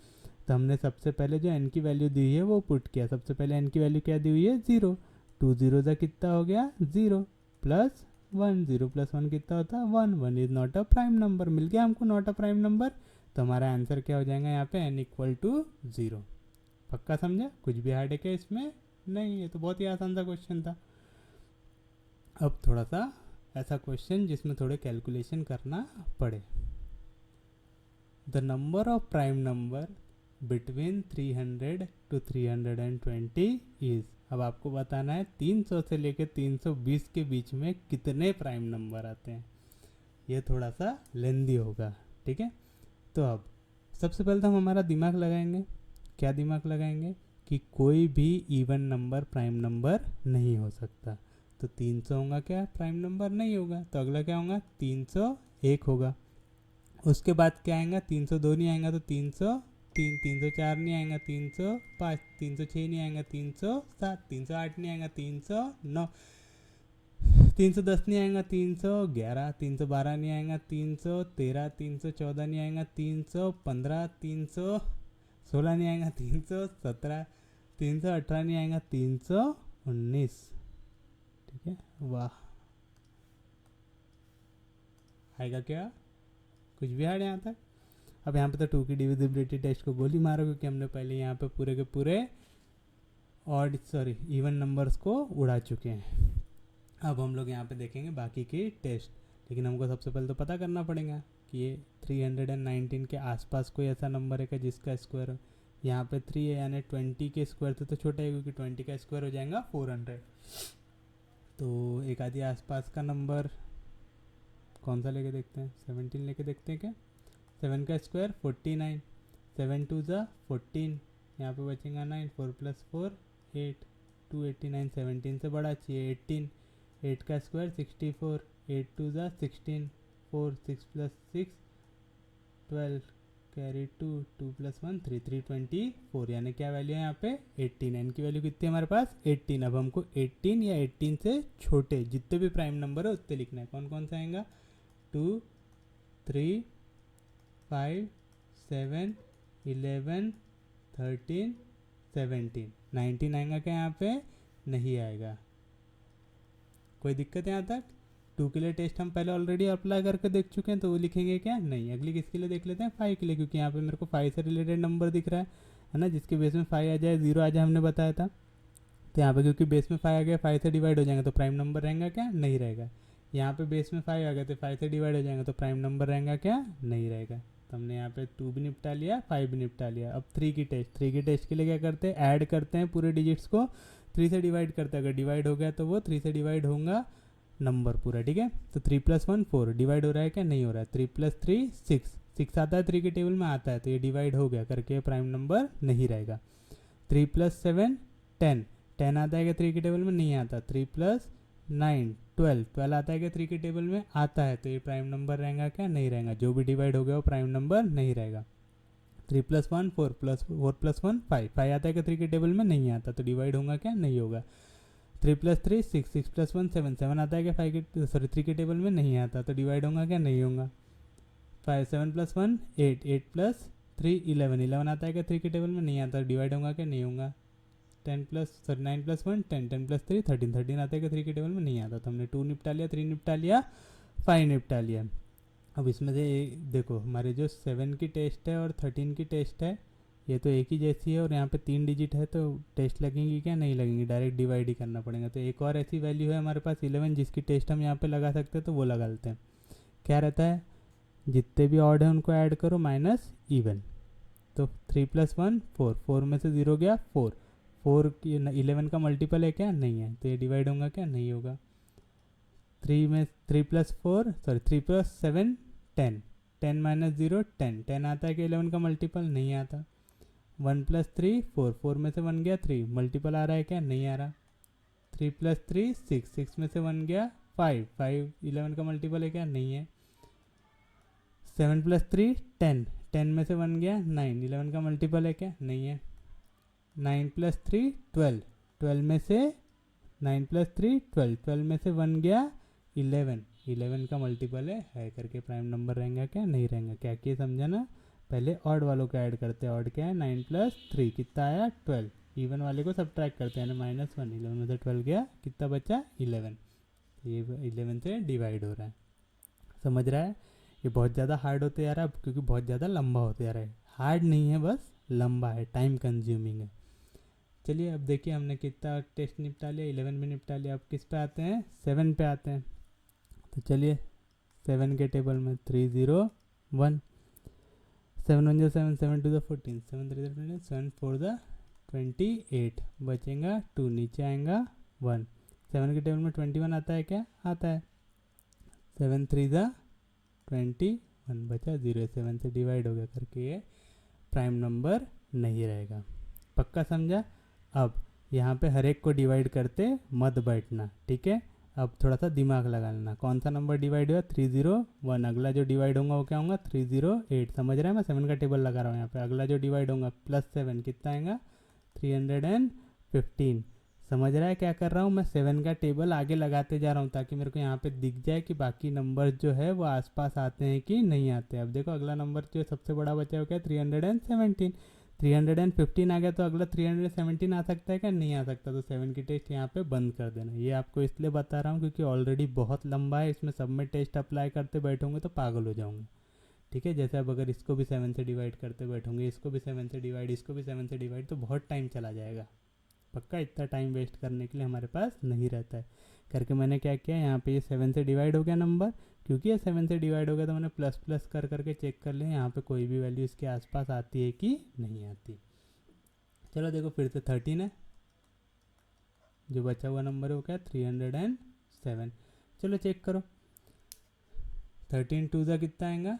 तो हमने सबसे पहले जो n की वैल्यू दी है वो पुट किया। सबसे पहले n की वैल्यू क्या दी हुई है? 0। 2 0 ज़ा कितना हो गया? 0 प्लस 1, 0 प्लस 1 कितना होता है? 1, 1 is not a prime number. मिल गया हमको नॉट अ प्राइम नंबर। तो हमारा आंसर क्या हो जाएगा यहाँ पे? n equal to 0। पक्का समझा? कुछ भी हार्ड है क्या इसमें? नहीं, ये तो बहुत ही आसान सा क्वेश्चन था। अब थोड़ा सा ऐसा क्वेश्चन जिसमें थोड़े कैलकुलेशन करना पड़े। The number of prime number between 300 to 320 is. अब आपको बताना है 300 से लेकर 320 के बीच में कितने प्राइम नंबर आते हैं। ये थोड़ा सा लेंदी होगा, ठीक है। तो अब सबसे पहले तो हम हमारा दिमाग लगाएंगे। क्या दिमाग लगाएंगे? कि कोई भी इवन नंबर प्राइम नंबर नहीं हो सकता। तो 300 होगा क्या? प्राइम नंबर नहीं होगा। तो अगला क्या होगा? 301 होगा। उसके बाद क्या आएगा? 302 नहीं आएगा तो 303, 304 नहीं आएगा, 305, 306 नहीं आएगा, 307, 308 नहीं आएगा, 309, 310 नहीं आएगा, 311, 312 नहीं आएगा, 313, 314 नहीं आएगा, 315, 316 नहीं आएगा, 317, 318 नहीं आएगा, 319। ठीक है, वाह, आएगा क्या? कुछ भी हार्ड यहाँ तक? अब यहाँ पे तो 2 की डिविजिबिलिटी टेस्ट को गोली मारो, क्योंकि हमने पहले यहाँ पे पूरे के पूरे इवन नंबर्स को उड़ा चुके हैं। अब हम लोग यहाँ पे देखेंगे बाकी के टेस्ट, लेकिन हमको सबसे पहले तो पता करना पड़ेगा कि ये 319 के आसपास कोई ऐसा नंबर है क्या जिसका स्क्वायर यहाँ पे 3 है, यानी 20 के स्क्वायर से तो छोटा है, क्योंकि 20 का स्क्वायर हो जाएगा 400। तो एक आधी आसपास का नंबर कौन सा लेके देखते हैं? 17 लेके देखते हैं क्या? 7 का स्क्वायर 49, 7 2 ज़ा 14, यहाँ पे बचेगा 9, 4 + 4 8, 289, 17 से बड़ा चाहिए 18, 8 का स्क्वायर 64, 8 2 ज़ा 16, 4 6 + 6 12, कैरी 2, 2 + 1 3, 324, यानी क्या वैल्यू है यहाँ पे? 18। एन की वैल्यू कितनी है हमारे पास? 18। अब हमको 18 या 18 से छोटे जितने भी प्राइम नंबर है उतने लिखना है। कौन कौन सा आएगा? 2 3 5 7 11 13 17 19 आएगा क्या यहाँ पे? नहीं आएगा। कोई दिक्कत है यहाँ तक? 2 के लिए टेस्ट हम पहले ऑलरेडी अप्लाई करके देख चुके हैं, तो वो लिखेंगे क्या? नहीं। अगली किसके लिए देख लेते हैं? 5 के लिए, क्योंकि यहाँ पे मेरे को 5 से रिलेटेड नंबर दिख रहा है ना, जिसके बेस में 5 आ जाए, 0 आ जाए, हमने बताया था। तो यहाँ पे क्योंकि बेस में 5 आ गया, 5 से डिवाइड हो जाएगा, तो प्राइम नंबर रहेगा क्या? नहीं रहेगा। यहाँ पे बेस में 5 आ गया तो 5 से डिवाइड हो जाएगा, तो प्राइम नंबर रहेगा क्या? नहीं रहेगा। तो हमने यहाँ पे 2 भी निपटा लिया, 5 भी निपटा लिया। अब 3 की टेस्ट के लिए क्या करते हैं? ऐड करते हैं पूरे डिजिट्स को, 3 से डिवाइड करते हैं। अगर डिवाइड हो गया तो वो 3 से डिवाइड होगा नंबर पूरा, ठीक है। तो 3 + 1 4, डिवाइड हो रहा है क्या? नहीं हो रहा है। 3 + 3 6, 6 आता है 3 के टेबल में आता है, तो ये डिवाइड हो गया करके प्राइम नंबर नहीं रहेगा। 3 + 7 10, 10 आता है क्या 3 के टेबल में? नहीं आता। 3 + 9 12, 12 आता है क्या 3 के टेबल में? आता है, तो ये प्राइम नंबर रहेगा क्या? नहीं रहेगा। जो भी डिवाइड हो गया वो प्राइम नंबर नहीं रहेगा। 3 + 1 4, 4 + 1 5, 5 आता है क्या 3 के टेबल में? नहीं आता, तो डिवाइड होगा क्या? नहीं होगा। 3+3 6, 6+1 7, 7 आता है क्या 5 के सॉरी 3 के टेबल में नहीं आता, तो डिवाइड होगा क्या, नहीं होगा। 5 7+1 8, 8+3 11, 11 आता है क्या 3 के टेबल में नहीं आता, डिवाइड होगा क्या, नहीं होगा। 9+1 10, 10+3 13, 13 आता है क्या 3 के टेबल में नहीं आता, तो हमने 2 निपटा लिया, 3 निपटा लिया, 5 निपटा लिया। अब इसमें से देखो हमारे जो 7 की टेस्ट है और 13 की टेस्ट है ये तो एक ही जैसी है, और यहाँ पे 3 डिजिट है तो टेस्ट लगेंगी क्या, नहीं लगेंगी, डायरेक्ट डिवाइड ही करना पड़ेगा। तो एक और ऐसी वैल्यू है हमारे पास 11 जिसकी टेस्ट हम यहाँ पे लगा सकते हैं, तो वो लगा लेते हैं। क्या रहता है, जितने भी ऑड है उनको ऐड करो माइनस इवन, तो 3+1 4, 4 में से 0 गया 4, 4 की 11 का मल्टीपल है क्या, नहीं है, तो ये डिवाइड होगा क्या, नहीं होगा। 3+7 10, 10 माइनस 0 10, 10 आता है कि 11 का मल्टीपल, नहीं आता। 1+3 4, 4 में से 1 गया 3, मल्टीपल आ रहा है क्या, नहीं आ रहा। 3+3 6, 6 में से 1 गया 5, 5 11 का मल्टीपल है क्या, नहीं है। 7+3 10, 10 में से 1 गया 9, 11 का मल्टीपल है क्या, नहीं है। 9+3 12, 12 में से 9+3 12, 12 में से 1 गया 11, 11 का मल्टीपल है करके प्राइम नंबर रहेंगे क्या, नहीं रहेंगे। क्या किए समझा ना, पहले ऑड वालों को ऐड करते हैं, ऑड क्या है 9+3 कितना आया 12, इवन वाले को सब्ट्रैक्ट करते हैं, -1, 11 में से 12 गया कितना बचा 11, ये 11 से डिवाइड हो रहा है। समझ रहा है, ये बहुत ज़्यादा हार्ड होते जा रहा है क्योंकि बहुत ज़्यादा लंबा होते जा रहा है, हार्ड नहीं है बस लंबा है, टाइम कंज्यूमिंग है। चलिए अब देखिए हमने कितना टेस्ट निपटा लिया, 11 में निपटा लिया। अब किस पे आते हैं, 7 पे आते हैं। तो चलिए 7 के टेबल में 3 0 1, 7 1 7, 7 2 14, 7 3 20, 7 4 28, बचेगा 2, नीचे आएगा 1। 7 के टेबल में 21 आता है क्या, आता है। 7 3 21, बचा 0, 7 से डिवाइड हो गया करके ये प्राइम नंबर नहीं रहेगा। पक्का समझा। अब यहाँ पे हर एक को डिवाइड करते मत बैठना, ठीक है। अब थोड़ा सा दिमाग लगा लेना, कौन सा नंबर डिवाइड हुआ 301, अगला जो डिवाइड होगा वो क्या होगा 308, समझ रहे हैं, मैं 7 का टेबल लगा रहा हूँ यहाँ पे। अगला जो डिवाइड होगा +7 कितना आएगा 315, समझ रहा है क्या कर रहा हूँ मैं, 7 का टेबल आगे लगाते जा रहा हूँ ताकि मेरे को यहाँ पे दिख जाए कि बाकी नंबर जो है वो आसपास आते हैं कि नहीं आते। अब देखो अगला नंबर जो सबसे बड़ा बचा है क्या 317, 315 आ गया तो अगला 317 आ सकता है क्या, नहीं आ सकता, तो 7 की टेस्ट यहाँ पे बंद कर देना। ये आपको इसलिए बता रहा हूँ क्योंकि ऑलरेडी बहुत लंबा है, इसमें सब में टेस्ट अप्लाई करते बैठोगे तो पागल हो जाऊंगे, ठीक है। जैसे अब अगर इसको भी 7 से डिवाइड करते बैठोगे, इसको भी 7 से डिवाइड, इसको भी 7 से डिवाइड, तो बहुत टाइम चला जाएगा। पक्का इतना टाइम वेस्ट करने के लिए हमारे पास नहीं रहता है। करके मैंने क्या किया, यहाँ पे ये 7 से डिवाइड हो गया नंबर, क्योंकि ये 7 से डिवाइड हो गया तो मैंने प्लस प्लस कर करके चेक कर लिया यहाँ पे कोई भी वैल्यू इसके आसपास आती है कि नहीं आती। चलो देखो फिर से 13 है, जो बचा हुआ नंबर है वो क्या 307। चलो चेक करो, 13 2 कितना आएगा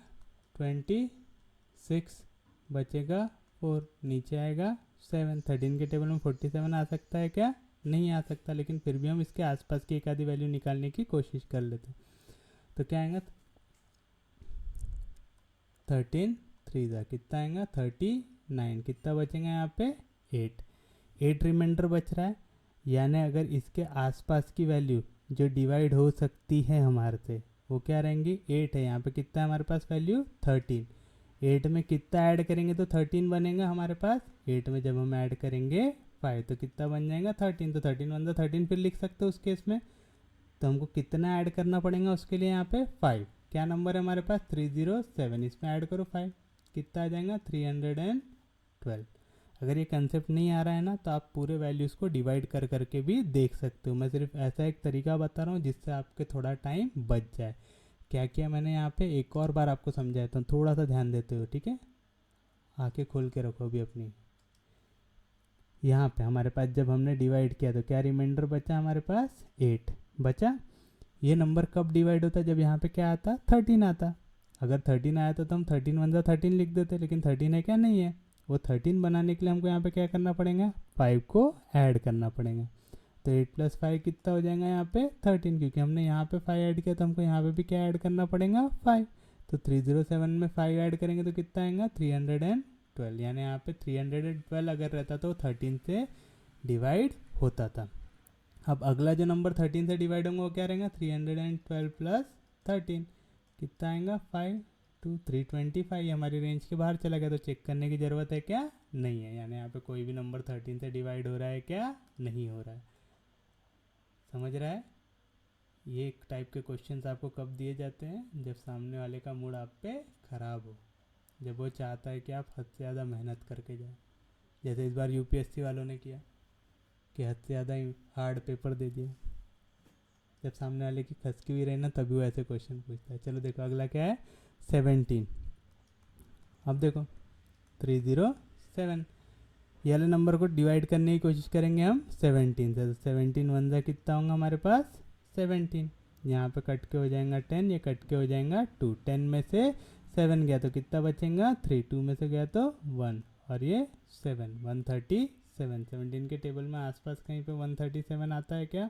26, बचेगा 4, नीचे आएगा 7। 13 के टेबल में 47 आ सकता है क्या, नहीं आ सकता, लेकिन फिर भी हम इसके आसपास की एक आधी वैल्यू निकालने की कोशिश कर लेते हैं। तो क्या आएगा 13 3 कितना आएगा 39, कितना बचेगा यहाँ पे 8 रिमाइंडर बच रहा है। यानी अगर इसके आसपास की वैल्यू जो डिवाइड हो सकती है हमारे से वो क्या रहेंगी 8 है। यहाँ पे कितना है हमारे पास वैल्यू 13, 8 में कितना ऐड करेंगे तो 13 बनेगा हमारे पास। 8 में जब हम ऐड करेंगे 5 तो कितना बन जाएगा 13, तो 13 वन 13 फिर लिख सकते हो उस केस में। तो हमको कितना ऐड करना पड़ेगा उसके लिए, यहाँ पे 5। क्या नंबर है हमारे पास 307, इसमें ऐड करो 5, कितना आ जाएगा 312। अगर ये कंसेप्ट नहीं आ रहा है ना तो आप पूरे वैल्यूज़ को डिवाइड कर करके भी देख सकते हो। मैं सिर्फ ऐसा एक तरीका बता रहा हूँ जिससे आपके थोड़ा टाइम बच जाए। क्या किया मैंने यहाँ पे एक और बार आपको समझाया, तो थोड़ा सा ध्यान देते हो, ठीक है। आंखें खोल के रखो अभी अपनी। यहाँ पे हमारे पास जब हमने डिवाइड किया तो क्या रिमाइंडर बचा हमारे पास 8 बचा। ये नंबर कब डिवाइड होता है, जब यहाँ पे क्या आता 13 आता। अगर 13 आया तो हम 13 वन 13 लिख देते, लेकिन 13 है क्या, नहीं है। वो 13 बनाने के लिए हमको यहाँ पे क्या करना पड़ेगा 5 को ऐड करना पड़ेगा। तो 8 + 5 कितना हो जाएगा यहाँ पे 13, क्योंकि हमने यहाँ पे 5 ऐड किया तो हमको यहाँ पे भी क्या ऐड करना पड़ेगा 5। तो 307 में 5 ऐड करेंगे तो कितना आएगा 312, यानी यहाँ पे 312 अगर रहता तो 13 से डिवाइड होता था। अब अगला जो नंबर 13 से डिवाइड होंगे वो क्या रहेगा, 312 प्लस 13 कितना आएगा 5 2 325। हमारी रेंज के बाहर चला गया, तो चेक करने की ज़रूरत है क्या, नहीं है। यानी यहाँ पे कोई भी नंबर 13 से डिवाइड हो रहा है क्या, नहीं हो रहा है। समझ रहा है। ये एक टाइप के क्वेश्चंस आपको कब दिए जाते हैं, जब सामने वाले का मूड आप पे ख़राब हो, जब वो चाहता है कि आप हद से ज़्यादा मेहनत करके जाए। जैसे इस बार यूपीएससी वालों ने किया कि हद से ज़्यादा ही हार्ड पेपर दे दिया। जब सामने वाले की खसकी हुई रही ना, तभी वो ऐसे क्वेश्चन पूछता है। चलो देखो अगला क्या है, 17। अब देखो 307, ये वाले नंबर को डिवाइड करने की कोशिश करेंगे हम 17 से। 17 वन जा कितना होगा हमारे पास 17। यहाँ पे कट के हो जाएगा 10, ये कट के हो जाएगा 2। 10 में से 7 गया तो कितना बचेगा 3, 2 में से गया तो 1, और ये 7 137। 17 के टेबल में आसपास कहीं पे 137 आता है क्या,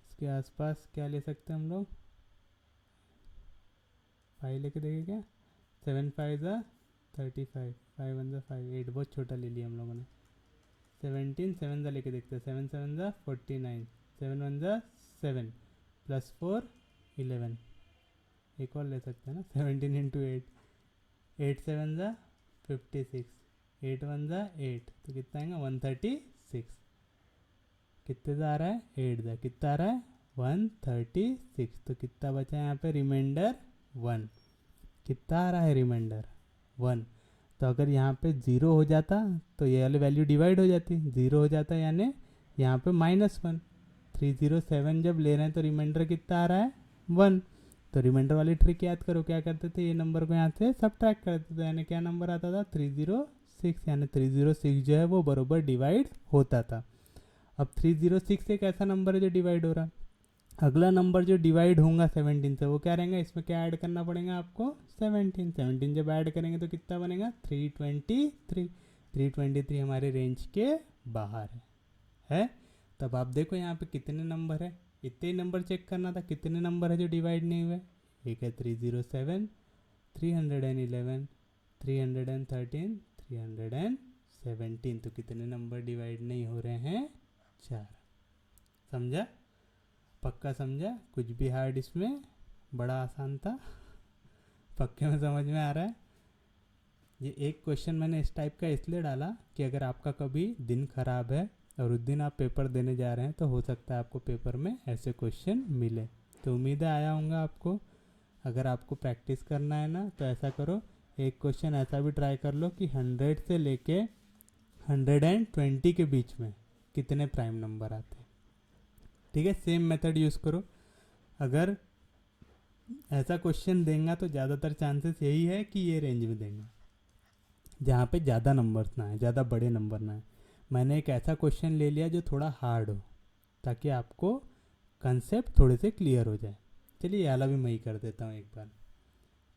इसके आसपास क्या ले सकते हैं हम लोग, 5 लेके देखें क्या, 7 5 ज़ा 35, 5 1 ज़ा 5, 8 बहुत छोटा ले लिया हम लोगों ने। 17 7 ज़ा लेके देखते हैं, 7 7 ज़ा 49, 7 1 ज़ा 7 प्लस 4 11, एक और ले सकते हैं ना, 17 इंटू 8, 8 7 ज़ा 56, 8 1 ज़ा 8, तो कितना आएगा 136। कितने ज़ा आ रहा है 8 ज़ा, कितना आ रहा है 136। तो कितना बचा है यहाँ पे रिमाइंडर 1, कितना आ रहा है रिमाइंडर 1। तो अगर यहाँ पे 0 हो जाता तो ये वाली वैल्यू डिवाइड हो जाती, 0 हो जाता यानी यहाँ पे -1। 307 जब ले रहे हैं तो रिमाइंडर कितना आ रहा है 1। तो रिमाइंडर वाली ट्रिक याद करो, क्या करते थे, ये नंबर को यहाँ से सब्ट्रैक्ट करते थे, यानी क्या नंबर आता था 306, यानी 306 जो है वो बरोबर डिवाइड होता था। अब 306 एक ऐसा नंबर है जो डिवाइड हो रहा है। अगला नंबर जो डिवाइड होगा 17 से वो क्या रहेगा, इसमें क्या ऐड करना पड़ेगा आपको 17। 17 जब ऐड करेंगे तो कितना बनेगा 323। 323 हमारे रेंज के बाहर है। तब आप देखो यहाँ पे कितने नंबर है, इतने ही नंबर चेक करना था, कितने नंबर है जो डिवाइड नहीं हुए। एक है 307, 311, 313, 317। तो कितने नंबर डिवाइड नहीं हो रहे हैं, 4। समझा, पक्का समझा, कुछ भी हार्ड इसमें, बड़ा आसान था, पक्के में समझ में आ रहा है। ये एक क्वेश्चन मैंने इस टाइप का इसलिए डाला कि अगर आपका कभी दिन खराब है और उस दिन आप पेपर देने जा रहे हैं तो हो सकता है आपको पेपर में ऐसे क्वेश्चन मिले। तो उम्मीद है आया होगा आपको। अगर आपको प्रैक्टिस करना है ना तो ऐसा करो, एक क्वेश्चन ऐसा भी ट्राई कर लो कि 100 से लेके 120 के बीच में कितने प्राइम नंबर आते हैं। ठीक है, सेम मेथड यूज़ करो। अगर ऐसा क्वेश्चन देंगे तो ज़्यादातर चांसेस यही है कि ये रेंज में देंगे, जहाँ पे ज़्यादा नंबर्स ना आए, ज़्यादा बड़े नंबर ना आए। मैंने एक ऐसा क्वेश्चन ले लिया जो थोड़ा हार्ड हो, ताकि आपको कंसेप्ट थोड़े से क्लियर हो जाए। चलिए ये वाला भी मैं ही कर देता हूँ एक बार।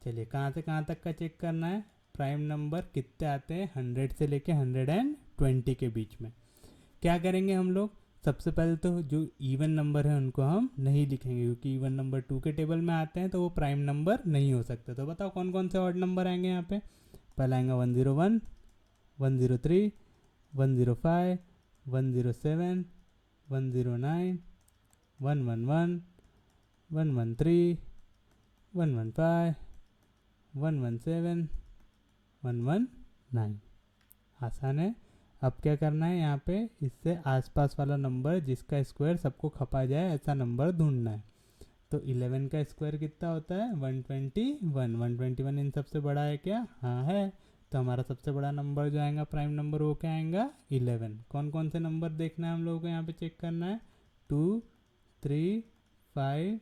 चलिए कहाँ से कहाँ तक का चेक करना है, प्राइम नंबर कितने आते हैं 100 से लेके 120 के बीच में। क्या करेंगे हम लोग, सबसे पहले तो जो इवन नंबर है उनको हम नहीं लिखेंगे, क्योंकि इवन नंबर 2 के टेबल में आते हैं तो वो प्राइम नंबर नहीं हो सकते। तो बताओ कौन कौन से ऑड नंबर आएंगे यहाँ पे। पहला आएगा 101, 103, 105, 107, 109, 111, 113, 115, 117, 119। आसान है। अब क्या करना है, यहाँ पे इससे आसपास वाला नंबर जिसका स्क्वायर सबको खपा जाए ऐसा नंबर ढूंढना है। तो 11 का स्क्वायर कितना होता है 121। 121 इन सबसे बड़ा है क्या, हाँ है। तो हमारा सबसे बड़ा नंबर जो आएगा प्राइम नंबर वो क्या आएगा 11। कौन कौन से नंबर देखना है हम लोगों को यहाँ पे चेक करना है, 2, 3, 5,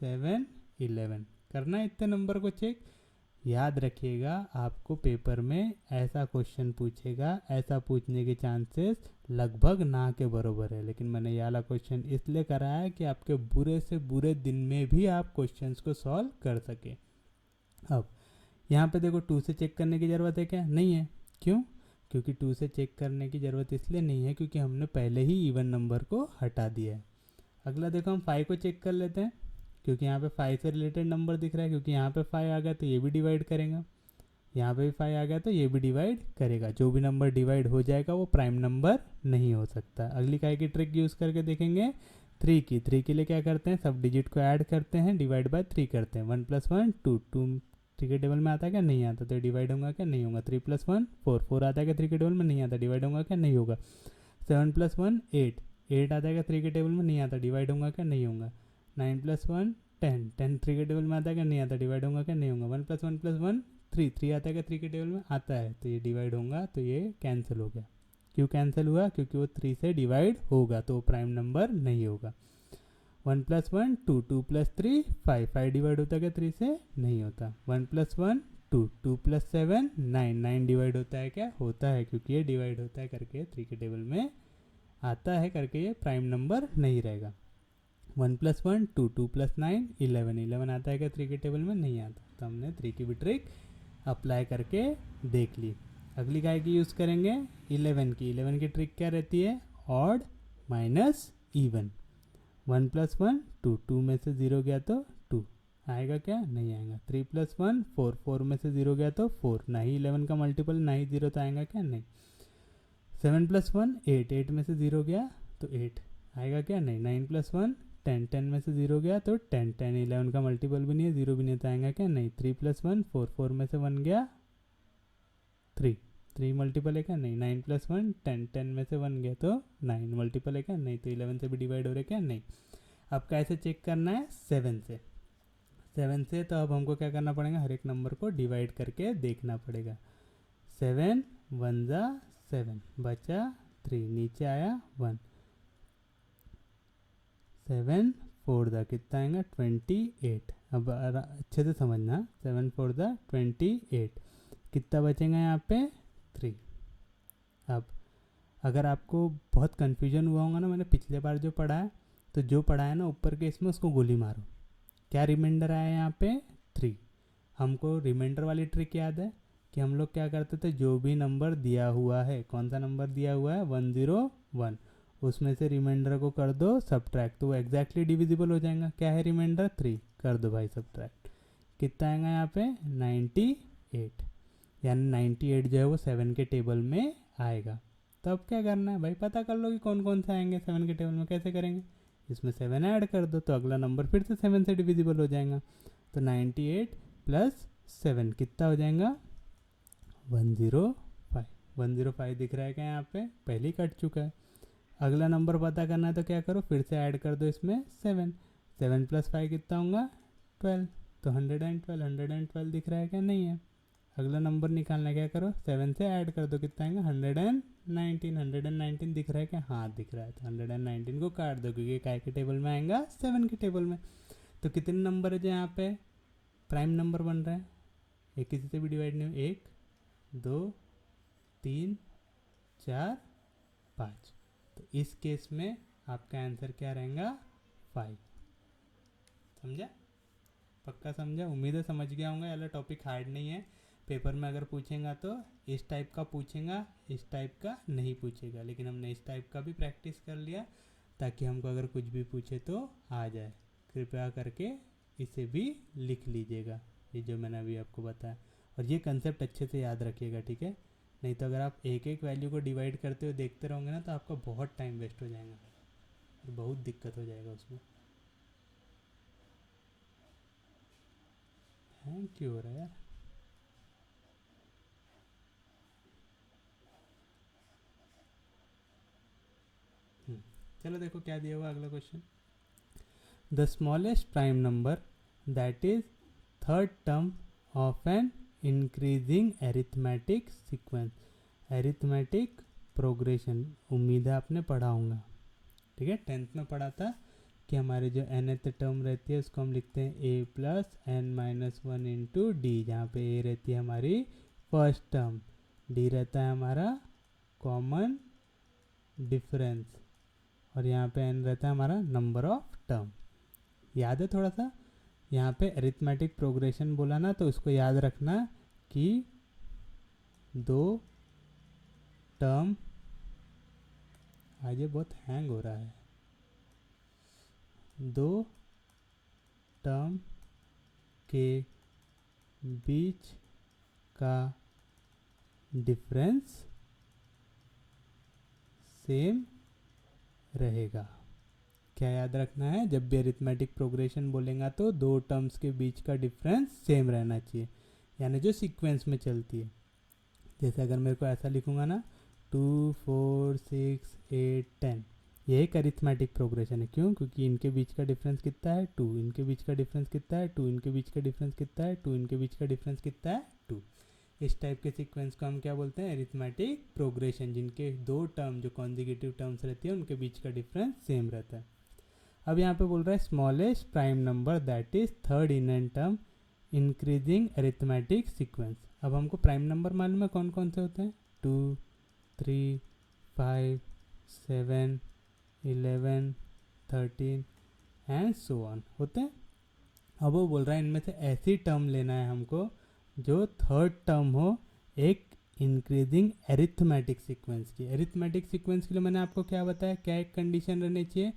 7, 11 करना है इतने नंबर को चेक। याद रखिएगा आपको पेपर में ऐसा क्वेश्चन पूछेगा, ऐसा पूछने के चांसेस लगभग ना के बराबर है। लेकिन मैंने ये वाला क्वेश्चन इसलिए कराया है कि आपके बुरे से बुरे दिन में भी आप क्वेश्चंस को सॉल्व कर सके। अब यहाँ पे देखो 2 से चेक करने की ज़रूरत है क्या, नहीं है। क्यों, क्योंकि 2 से चेक करने की ज़रूरत इसलिए नहीं है क्योंकि हमने पहले ही इवन नंबर को हटा दिया है। अगला देखो हम 5 को चेक कर लेते हैं, क्योंकि यहाँ पे 5 से रिलेटेड नंबर दिख रहा है, क्योंकि यहाँ पे 5 आ गया तो ये भी डिवाइड करेगा, यहाँ पे भी 5 आ गया तो ये भी डिवाइड करेगा। जो भी नंबर डिवाइड हो जाएगा वो प्राइम नंबर नहीं हो सकता। अगली काय की ट्रिक यूज़ करके देखेंगे, थ्री के लिए क्या करते हैं, सब डिजिट को ऐड करते हैं, डिवाइड बाय 3 करते हैं। 1 + 1 2, 2 3 के टेबल में आता है क्या, नहीं आता, तो डिवाइड होगा क्या, नहीं होगा। 3 + 1 4, 4 आता है क्या 3 के टेबल में, नहीं आता, डिवाइड होगा क्या, नहीं होगा। 7 + 1 8, 8 आता है क्या 3 के टेबल में, नहीं आता, डिवाइड होगा क्या, नहीं होगा। 9 + 1 10, 10 3 के टेबल में आता है क्या, नहीं आता, डिवाइड होगा क्या, नहीं होगा। 1 + 1 + 1 3, 3 आता है क्या 3 के टेबल में, आता है, तो ये डिवाइड होगा, तो ये कैंसिल हो गया। क्यों कैंसिल हुआ, क्योंकि वो 3 से डिवाइड होगा, तो प्राइम नंबर नहीं होगा। 1 + 1 2, 2 + 3 5, 5 डिवाइड होता है क्या 3 से, नहीं होता। 1 + 1 2, 2 + 7 9, 9 डिवाइड होता है क्या, होता है, क्योंकि ये डिवाइड होता है करके 3 के टेबल में आता है करके ये प्राइम नंबर नहीं रहेगा। 1 + 1 2, 2 + 9 11, 11 आता है क्या 3 के टेबल में, नहीं आता, तो हमने 3 की भी ट्रिक अप्लाई करके देख ली। अगली काय की यूज़ करेंगे 11 की। 11 की ट्रिक क्या रहती है, ऑड माइनस इवन। 1 + 1 2, 2 में से 0 गया तो 2 आएगा क्या, नहीं आएगा। 3 + 1 4, 4 में से 0 गया तो 4, ना ही 11 का मल्टीपल ना ही 0, तो आएगा क्या, नहीं। 7 + 1 8, 8 में से 0 गया तो 8 आएगा क्या, नहीं। 9 + 1 10, 10 में से 0 गया तो 10, 10 11 का मल्टीपल भी नहीं है, 0 भी नहीं, तो आएगा क्या, नहीं। 3 + 1 4, 4 में से 1 गया 3, 3 मल्टीपल है क्या, नहीं। 9 + 1 10, 10 में से 1 गया तो 9 मल्टीपल है क्या, नहीं, तो 11 से भी डिवाइड हो रहा है क्या, नहीं। अब कैसे चेक करना है, 7 से। 7 से तो अब हमको क्या करना पड़ेगा, हर एक नंबर को डिवाइड करके देखना पड़ेगा। 7 1 ज़ा 7, बचा 3, नीचे आया 1। 7 4 ज़ा कितना आएगा 28। अब अच्छे से समझना, 7 4 ज़ा 28, कितना बचेगा यहाँ पे 3। अब अगर आपको बहुत कन्फ्यूजन हुआ होगा ना, मैंने पिछले बार जो पढ़ा है, तो जो पढ़ा है ना ऊपर के इसमें उसको गोली मारो। क्या रिमाइंडर आया यहाँ पे 3। हमको रिमाइंडर वाली ट्रिक याद है कि हम लोग क्या करते थे, जो भी नंबर दिया हुआ है, कौन सा नंबर दिया हुआ है 101, उसमें से रिमाइंडर को कर दो सब्ट्रैक्ट, तो वो एग्जैक्टली डिविजिबल हो जाएगा। क्या है रिमाइंडर 3, कर दो भाई सब्ट्रैक्ट, कितना आएगा यहाँ पे 98, यानी 98 जो है वो 7 के टेबल में आएगा। तो अब क्या करना है भाई, पता कर लो कि कौन कौन से आएंगे 7 के टेबल में। कैसे करेंगे, इसमें 7 ऐड कर दो तो अगला नंबर फिर से 7 से डिविजिबल हो जाएगा। तो 98 + 7 कितना हो जाएगा 105। 105 दिख रहा है क्या यहाँ पे, पहले ही कट चुका है। अगला नंबर पता करना है तो क्या करो, फिर से ऐड कर दो इसमें 7, 7 + 5 कितना होगा 12, तो 112, 112 दिख रहा है क्या, नहीं है। अगला नंबर निकालना है, क्या करो 7 से ऐड कर दो, कितना आएगा 119, 119 दिख रहा है क्या, हाँ दिख रहा है, तो 119 को काट दो, क्योंकि काय के टेबल में आएगा 7 के टेबल में। तो कितने नंबर है जो यहाँ पे प्राइम नंबर बन रहे हैं, ये किसी से भी डिवाइड नहीं हो, 1 2 3 4 5, तो इस केस में आपका आंसर क्या रहेगा 5। समझा, पक्का समझा, उम्मीद है समझ गया होंगे। यार टॉपिक हार्ड नहीं है, पेपर में अगर पूछेगा तो इस टाइप का पूछेगा, इस टाइप का नहीं पूछेगा, लेकिन हमने इस टाइप का भी प्रैक्टिस कर लिया ताकि हमको अगर कुछ भी पूछे तो आ जाए। कृपया करके इसे भी लिख लीजिएगा, ये जो मैंने अभी आपको बताया, और ये कंसेप्ट अच्छे से याद रखिएगा, ठीक है। नहीं तो अगर आप एक एक वैल्यू को डिवाइड करते हुए देखते रहोगे ना, तो आपका बहुत टाइम वेस्ट हो जाएगा और बहुत दिक्कत हो जाएगा उसमें। क्यों हो रहा है यार, चलो देखो क्या दिया हुआ अगला question. The smallest prime number that is third term of an increasing arithmetic sequence, arithmetic progression, उम्मीद है आपने पढ़ा होगा, ठीक है। 10th में पढ़ा था कि हमारे जो nth टर्म रहती है उसको हम लिखते हैं a + n-1 इंटू डी, जहाँ पे a रहती है हमारी फर्स्ट टर्म, d रहता है हमारा कॉमन डिफरेंस, और यहाँ पे n रहता है हमारा नंबर ऑफ टर्म। याद है थोड़ा सा, यहाँ पे अरिथमेटिक प्रोग्रेशन बोला ना, तो उसको याद रखना कि 2 टर्म, आज ये बहुत हैंग हो रहा है, 2 टर्म के बीच का डिफरेंस सेम रहेगा। क्या याद रखना है, जब भी अरिथमेटिक प्रोग्रेशन बोलेंगे तो दो टर्म्स के बीच का डिफरेंस सेम रहना चाहिए, यानी जो सीक्वेंस में चलती है। जैसे अगर मेरे को ऐसा लिखूंगा ना 2 4 6 8 10, ये एक अरिथमेटिक प्रोग्रेशन है। क्यों? क्योंकि इनके बीच का डिफरेंस कितना है 2, इनके बीच का डिफरेंस कितना है 2, इनके बीच का डिफरेंस कितना है 2, इनके बीच का डिफरेंस कितना है 2। इस टाइप के सीक्वेंस को हम क्या बोलते हैं, अरिथमेटिक प्रोग्रेशन, जिनके दो टर्म जो कॉन्जिक्यूटिव टर्म्स रहती है उनके बीच का डिफरेंस सेम रहता है। अब यहाँ पे बोल रहा है smallest prime number that is third in term increasing arithmetic sequence. अब हमको प्राइम नंबर मालूम है कौन कौन से होते हैं, 2 3 5 7 11 13 एंड सो ऑन होते हैं। अब वो बोल रहा है इनमें से ऐसी टर्म लेना है हमको जो थर्ड टर्म हो एक इंक्रीजिंग एरिथमेटिक सीक्वेंस की। एरिथमेटिक सीक्वेंस के लिए मैंने आपको क्या बताया, क्या एक कंडीशन रहनी चाहिए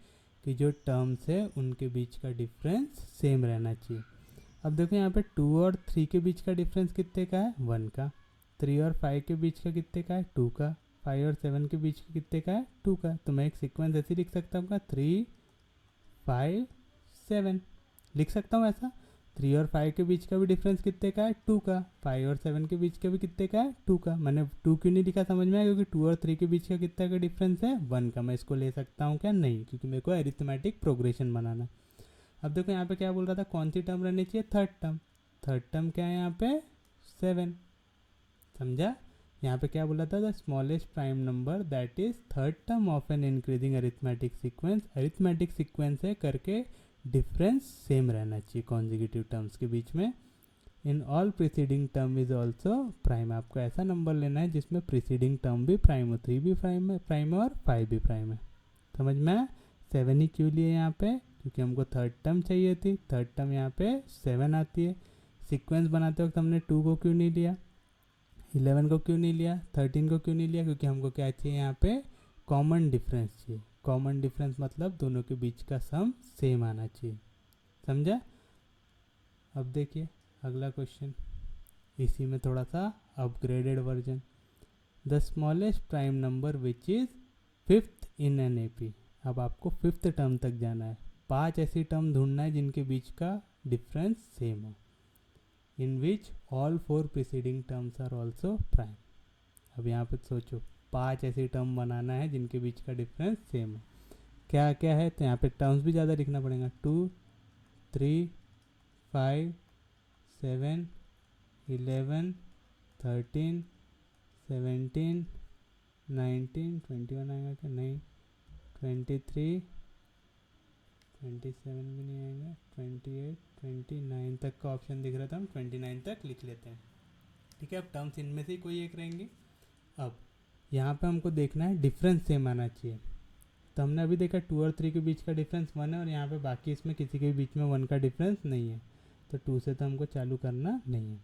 कि जो टर्म्स है उनके बीच का डिफरेंस सेम रहना चाहिए। अब देखो यहाँ पे 2 और 3 के बीच का डिफरेंस कितने का है, 1 का। 3 और 5 के बीच का कितने का है, 2 का। 5 और 7 के बीच का कितने का है, 2 का। तो मैं एक सीक्वेंस ऐसे लिख सकता हूँ 3 5 7 लिख सकता हूँ ऐसा। 3 और 5 के बीच का भी डिफरेंस कितने का है, 2 का। 5 और 7 के बीच का भी कितने का है, 2 का। मैंने 2 क्यों नहीं लिखा समझ में आया, क्योंकि 2 और 3 के बीच का कितने का डिफरेंस है, 1 का। मैं इसको ले सकता हूँ क्या, नहीं, क्योंकि मेरे को अरिथमेटिक प्रोग्रेशन बनाना। अब देखो यहाँ पे क्या बोल रहा था, कौन सी टर्म रहनी चाहिए, थर्ड टर्म। थर्ड टर्म क्या है यहाँ पे, 7। समझा? यहाँ पे क्या बोला था, the smallest prime number that is third term of an increasing arithmetic sequence. Arithmetic sequence है करके डिफरेंस सेम रहना चाहिए कॉन्जिक्यूटिव टर्म्स के बीच में। In all preceding term is also prime. आपको ऐसा नंबर लेना है जिसमें प्रीसीडिंग टर्म भी प्राइम हो, 3 भी प्राइम है और 5 भी प्राइम है। समझ में? 7 ही क्यों लिए यहाँ पे, क्योंकि हमको थर्ड टर्म चाहिए थी। थर्ड टर्म यहाँ पे 7 आती है। सीक्वेंस बनाते वक्त हमने 2 को क्यों नहीं लिया, 11 को क्यों नहीं लिया, 13 को क्यों नहीं लिया, क्योंकि हमको क्या चाहिए यहाँ पे, कॉमन डिफरेंस चाहिए। कॉमन डिफरेंस मतलब दोनों के बीच का सम सेम आना चाहिए। समझा? अब देखिए अगला क्वेश्चन, इसी में थोड़ा सा upgraded version. The smallest prime number which is 5th in an AP. अब आपको 5th टर्म तक जाना है। 5 ऐसी टर्म ढूंढना है जिनके बीच का डिफरेंस सेम हो, in which all 4 preceding terms are also prime. अब यहाँ पे सोचो 5 ऐसी टर्म बनाना है जिनके बीच का डिफरेंस सेम हो। क्या क्या है, तो यहाँ पे टर्म्स भी ज़्यादा लिखना पड़ेगा, 2 3 5 7 11 13 17 19 21 आएगा क्या, नहीं, 23 27 भी नहीं आएगा, 28 29 तक का ऑप्शन दिख रहा था, हम 29 तक लिख लेते हैं। ठीक है, अब टर्म्स इनमें से ही कोई एक रहेंगी। अब यहाँ पे हमको देखना है डिफरेंस सेम आना चाहिए। तो हमने अभी देखा 2 और 3 के बीच का डिफरेंस 1 है, और यहाँ पे बाकी इसमें किसी के बीच में 1 का डिफरेंस नहीं है, तो 2 से तो हमको चालू करना नहीं है।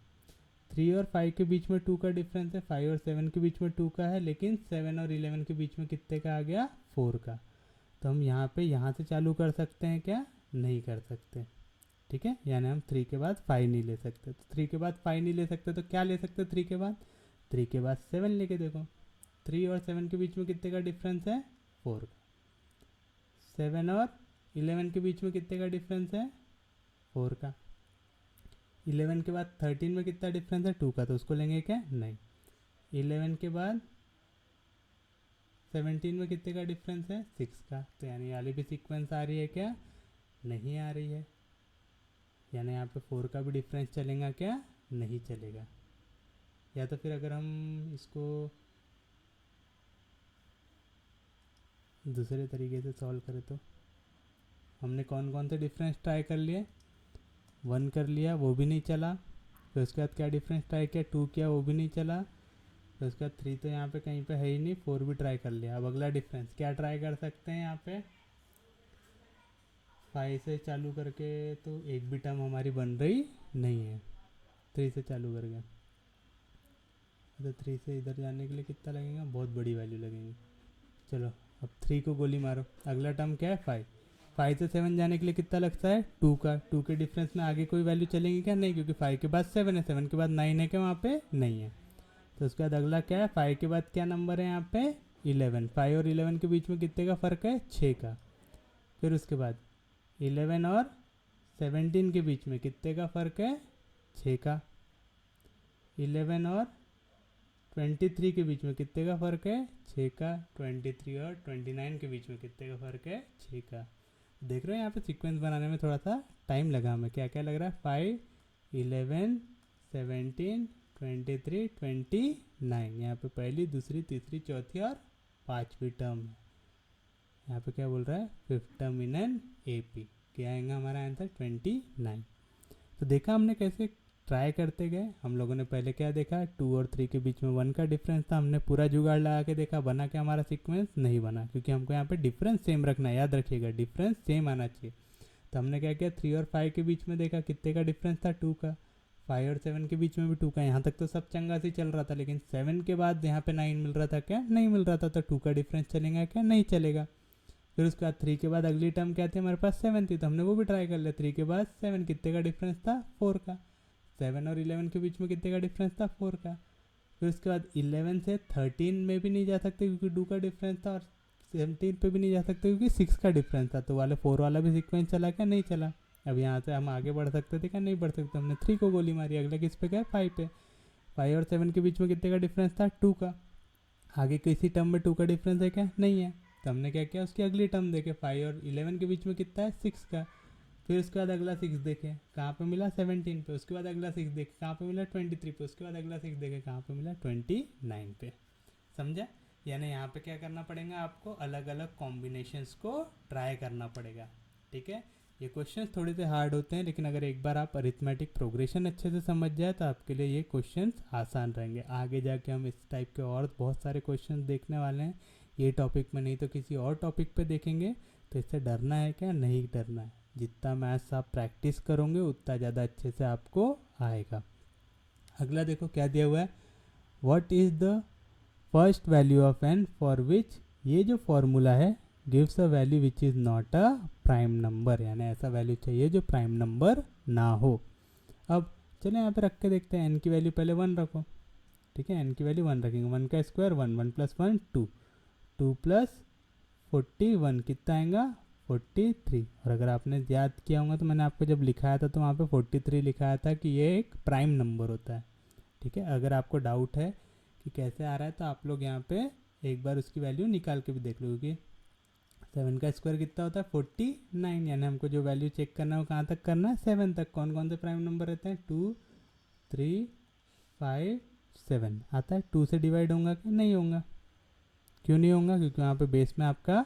3 और 5 के बीच में 2 का डिफरेंस है, 5 और 7 के बीच में 2 का है, लेकिन 7 और 11 के बीच में कितने का आ गया, 4 का। तो हम यहाँ पे यहाँ से चालू कर सकते हैं क्या, नहीं कर सकते। ठीक है, यानी हम 3 के बाद 5 नहीं ले सकते। तो 3 के बाद 5 नहीं ले सकते तो क्या ले सकते 3 के बाद, 3 के बाद 7 लेके देखो। 3 और 7 के बीच में कितने का डिफरेंस है, 4 का। 7 और 11 के बीच में कितने का डिफरेंस है, 4 का। 11 के बाद 13 में कितना डिफरेंस है, 2 का, तो उसको लेंगे क्या, नहीं। 11 के बाद 17 में कितने का डिफरेंस है, 6 का। तो यानी वाली भी सीक्वेंस आ रही है क्या, नहीं आ रही है। यानी यहाँ पे 4 का भी डिफरेंस चलेगा क्या, नहीं चलेगा। या तो फिर अगर हम इसको दूसरे तरीके से सॉल्व करें तो हमने कौन कौन से डिफरेंस ट्राई कर लिए, 1 कर लिया, वो भी नहीं चला। फिर उसके बाद क्या डिफरेंस ट्राई किया, 2 किया, वो भी नहीं चला। फिर उसके बाद 3 तो यहाँ पे कहीं पे है ही नहीं, 4 भी ट्राई कर लिया। अब अगला डिफरेंस क्या ट्राई कर सकते हैं, यहाँ पे 5 से चालू करके तो एक भी टर्म हमारी बन रही नहीं है। 3 से चालू करके, तो 3 से इधर जाने के लिए कितना लगेगा, बहुत बड़ी वैल्यू लगेगी। चलो अब 3 को गोली मारो। अगला टर्म क्या है, 5। 5 से 7 जाने के लिए कितना लगता है, 2 का। 2 के डिफरेंस में आगे कोई वैल्यू चलेगी क्या, नहीं, क्योंकि 5 के बाद 7 है, 7 के बाद 9 है क्या, वहाँ पे नहीं है। तो उसके बाद अगला क्या है, 5 के बाद क्या नंबर है यहाँ पे, 11। 5 और 11 के बीच में कितने का फ़र्क है, 6 का। फिर उसके बाद 11 और 17 के बीच में कितने का फ़र्क है, 6 का। 11 और 23 के बीच में कितने का फ़र्क है, 6 का। 23 और 29 के बीच में कितने का फ़र्क है, 6 का। देख रहे हो यहाँ पे सीक्वेंस बनाने में थोड़ा सा टाइम लगा हमें। क्या क्या लग रहा है, 5, 11, 17, 23, 29। यहाँ पे पहली, दूसरी, तीसरी, चौथी और पांचवी टर्म है। यहाँ पे क्या बोल रहा है, fifth term in an AP। क्या आएगा हमारा आंसर, 29। तो देखा हमने कैसे ट्राई करते गए। हम लोगों ने पहले क्या देखा, 2 और 3 के बीच में 1 का डिफरेंस था। हमने पूरा जुगाड़ लगा के देखा, बना क्या हमारा सीक्वेंस, नहीं बना, क्योंकि हमको यहाँ पे डिफरेंस सेम रखना है। याद रखिएगा, डिफरेंस सेम आना चाहिए। तो हमने क्या किया, 3 और 5 के बीच में देखा कितने का डिफरेंस था, 2 का। 5 और 7 के बीच में भी 2 का। यहाँ तक तो सब चंगा से चल रहा था, लेकिन 7 के बाद यहाँ पे 9 मिल रहा था, क्या नहीं मिल रहा था। तो 2 का डिफरेंस चलेगा क्या, नहीं चलेगा। फिर उसके बाद 3 के बाद अगली टर्म क्या थी हमारे पास, 7 थी, तो हमने वो भी ट्राई कर लिया। 3 के बाद 7 कितने का डिफरेंस था, 4 का। 7 और 11 के बीच में कितने का डिफरेंस था, 4 का। फिर उसके बाद 11 से 13 में भी नहीं जा सकते क्योंकि 2 का डिफरेंस था, और 17 पे भी नहीं जा सकते क्योंकि 6 का डिफरेंस था। तो वाले 4 वाला भी सीक्वेंस चला क्या, नहीं चला। अब यहाँ से हम आगे बढ़ सकते थे क्या, नहीं बढ़ सकते। हमने 3 को गोली मारी, अगले किस पे गए, 5 पे। 5 और 7 के बीच में कितने का डिफरेंस था, 2 का। आगे किसी टर्म में 2 का डिफरेंस है क्या, नहीं है। तो हमने क्या किया, उसकी अगली टर्म देखे, 5 और 11 के बीच में कितना है, 6 का। फिर उसके बाद अगला 6 देखे, कहाँ पे मिला, 17 पे। उसके बाद अगला 6 देखे, कहाँ पे मिला, 23 पे। उसके बाद अगला 6 देखे, कहाँ पे मिला, 29 पे। समझा। यानी यहाँ पे क्या करना पड़ेगा आपको, अलग अलग कॉम्बिनेशंस को ट्राई करना पड़ेगा। ठीक है, ये क्वेश्चन थोड़े से हार्ड होते हैं, लेकिन अगर एक बार आप अरिथमेटिक प्रोग्रेशन अच्छे से समझ जाए तो आपके लिए ये क्वेश्चन आसान रहेंगे। आगे जाके हम इस टाइप के और बहुत सारे क्वेश्चन देखने वाले हैं, ये टॉपिक में नहीं तो किसी और टॉपिक पे देखेंगे। तो इससे डरना है क्या, नहीं डरना है। जितना मैथ्स आप प्रैक्टिस करोगे उतना ज़्यादा अच्छे से आपको आएगा। अगला देखो क्या दिया हुआ है, what is the first value of n for which, ये जो फॉर्मूला है, gives a value which is not a prime number. यानी ऐसा वैल्यू चाहिए जो प्राइम नंबर ना हो। अब चलो यहाँ पे रख के देखते हैं। n की वैल्यू पहले 1 रखो, ठीक है। n की वैल्यू 1 रखेंगे, 1 का स्क्वायर 1, 1 प्लस 1 2, 2 प्लस 41 कितना आएगा, 43। और अगर आपने याद किया होगा तो मैंने आपको जब लिखाया था तो वहाँ पे 43 लिखाया था कि ये एक प्राइम नंबर होता है। ठीक है, अगर आपको डाउट है कि कैसे आ रहा है तो आप लोग यहाँ पे एक बार उसकी वैल्यू निकाल के भी देख लो, क्योंकि 7 का स्क्वायर कितना होता है, 49। यानी हमको जो वैल्यू चेक करना है वो कहाँ तक करना है, 7 तक। कौन कौन से प्राइम नंबर रहते हैं, 2, 3, 5, 7 आता है। 2 से डिवाइड होगा कि नहीं होगा, क्यों नहीं होगा, क्योंकि वहाँ पे बेस में आपका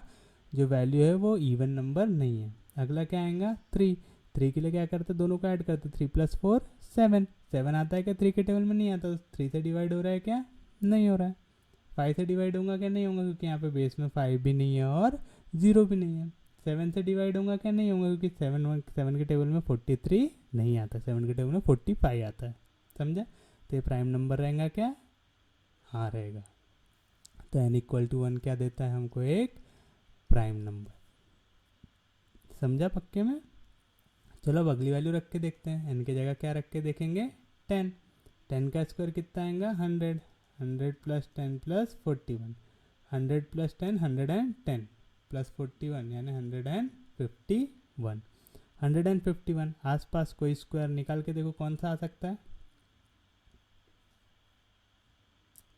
जो वैल्यू है वो इवन नंबर नहीं है। अगला क्या आएगा, 3। 3 के लिए क्या करते हैं, दोनों को ऐड करते, 3 प्लस 4 7। 7 आता है क्या, 3 के टेबल में नहीं आता। 3 से डिवाइड हो रहा है क्या, नहीं हो रहा है। 5 से डिवाइड होगा क्या, नहीं होगा, क्योंकि यहाँ पे बेस में 5 भी नहीं है और 0 भी नहीं है। 7 से डिवाइड होगा क्या, नहीं होगा, क्योंकि 7 के टेबल में 43 नहीं आता, 7 के टेबल में 45 आता है। समझा। तो ये प्राइम नंबर रहेगा क्या, हाँ रहेगा। तो n इक्वल टू 1 क्या देता है हमको, एक प्राइम नंबर। समझा पक्के में। चलो अब अगली वैल्यू रख के देखते हैं। n की जगह क्या रख के देखेंगे, 10। 10 का स्क्वायर कितना आएगा, 100। 100 प्लस 10 प्लस 41, 100 प्लस 10 110 प्लस 41 यानी 151। 151 आसपास कोई स्क्वायर निकाल के देखो कौन सा आ सकता है।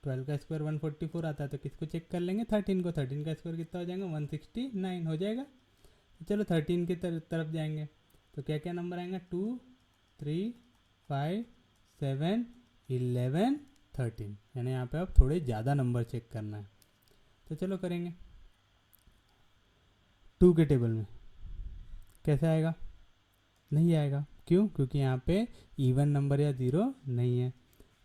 12 का स्क्वायर 144 आता है, तो किसको चेक कर लेंगे, 13 को। 13 का स्क्वायर कितना हो जाएगा, 169 हो जाएगा। तो चलो 13 की तरफ जाएंगे, तो क्या क्या नंबर आएंगे, 2, 3, 5, 7, 11, 13। यानी यहाँ पे अब थोड़े ज़्यादा नंबर चेक करना है। तो चलो करेंगे। 2 के टेबल में कैसे आएगा, नहीं आएगा, क्यों, क्योंकि यहाँ पे इवन नंबर या 0 नहीं है।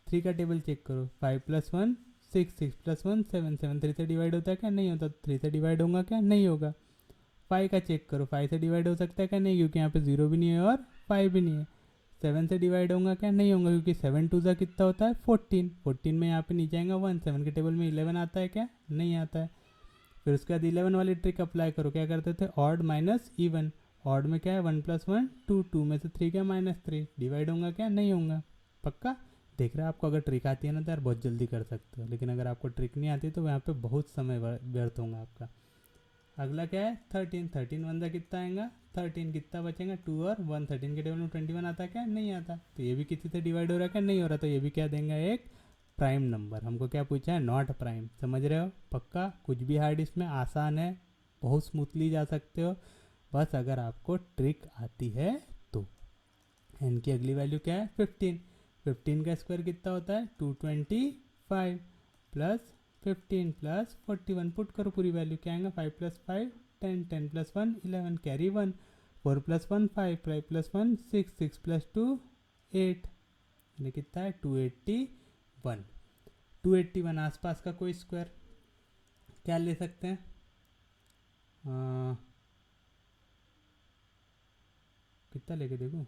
3 का टेबल चेक करो, 5 प्लस 1 6, 6 प्लस 1 7, 7 3 से डिवाइड होता है क्या, नहीं होता। 3 से डिवाइड होगा क्या, नहीं होगा। 5 का चेक करो, 5 से डिवाइड हो सकता है क्या, नहीं, क्योंकि यहाँ पे 0 भी नहीं है और 5 भी नहीं है। 7 से डिवाइड होगा क्या, नहीं होगा, क्योंकि 7 2 सा कितना होता है, 14। 14 में यहाँ पे नीचे आएगा 1। 7 के टेबल में 11 आता है क्या, नहीं आता है। फिर उसके बाद 11 वाली ट्रिक अप्लाई करो, क्या करते थे, ऑड माइनस इवन। ऑड में क्या है, 1 प्लस 1 2, 2 में से 3 क्या, -3। डिवाइड होगा क्या, नहीं होगा। पक्का देख रहे हैं। आपको अगर ट्रिक आती है ना तो यार बहुत जल्दी कर सकते हो, लेकिन अगर आपको ट्रिक नहीं आती तो यहाँ पे बहुत समय व्यर्थ होगा आपका। अगला क्या है 13, 13 वन ज़ा कितना आएगा 13, कितना बचेगा 2 और 1, 13 के टेबल में 21 आता क्या नहीं आता, तो ये भी किसी से डिवाइड हो रहा है क्या नहीं हो रहा, तो ये भी क्या देंगे एक प्राइम नंबर। हमको क्या पूछा है नॉट प्राइम, समझ रहे हो पक्का, कुछ भी हार्ड इसमें आसान है, बहुत स्मूथली जा सकते हो, बस अगर आपको ट्रिक आती है तो। एन की अगली वैल्यू क्या है 15, 15 का स्क्वायर कितना होता है 225 प्लस 15 प्लस 41, पुट करो पूरी वैल्यू क्या आएगा 5 plus 5 10, 10 plus 1 11, carry 1, 4 plus 1 5, 5 plus 1 6, 6 plus 2 8, यानी कितना है 281। 281 आसपास का कोई स्क्वायर क्या ले सकते हैं, कितना लेके देखो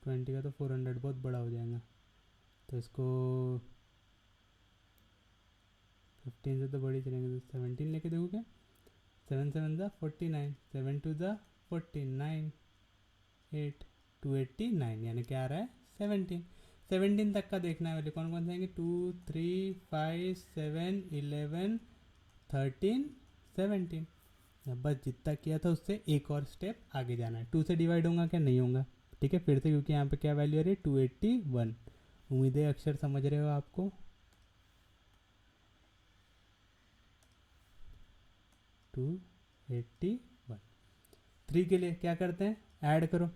20 का तो 400 बहुत बड़ा हो जाएगा, तो इसको 15 से तो बड़ी चलेंगे, तो 17 लेके देखो क्या, 7 7 ज़ा 49, 7 2 ज़ा 49, 8 289, यानी क्या आ रहा है 17। 17 तक का देखना है, वाले कौन कौन से आएंगे 2 3 5 7 11 13 17। अब बस जितना किया था उससे एक और स्टेप आगे जाना है, 2 से डिवाइड होगा क्या नहीं होगा, ठीक है फिर से, क्योंकि यहाँ पे क्या वैल्यू आ रही है 281। उम्मीद है अक्षर समझ रहे हो आपको। 281। 3 के लिए क्या करते हैं ऐड करो,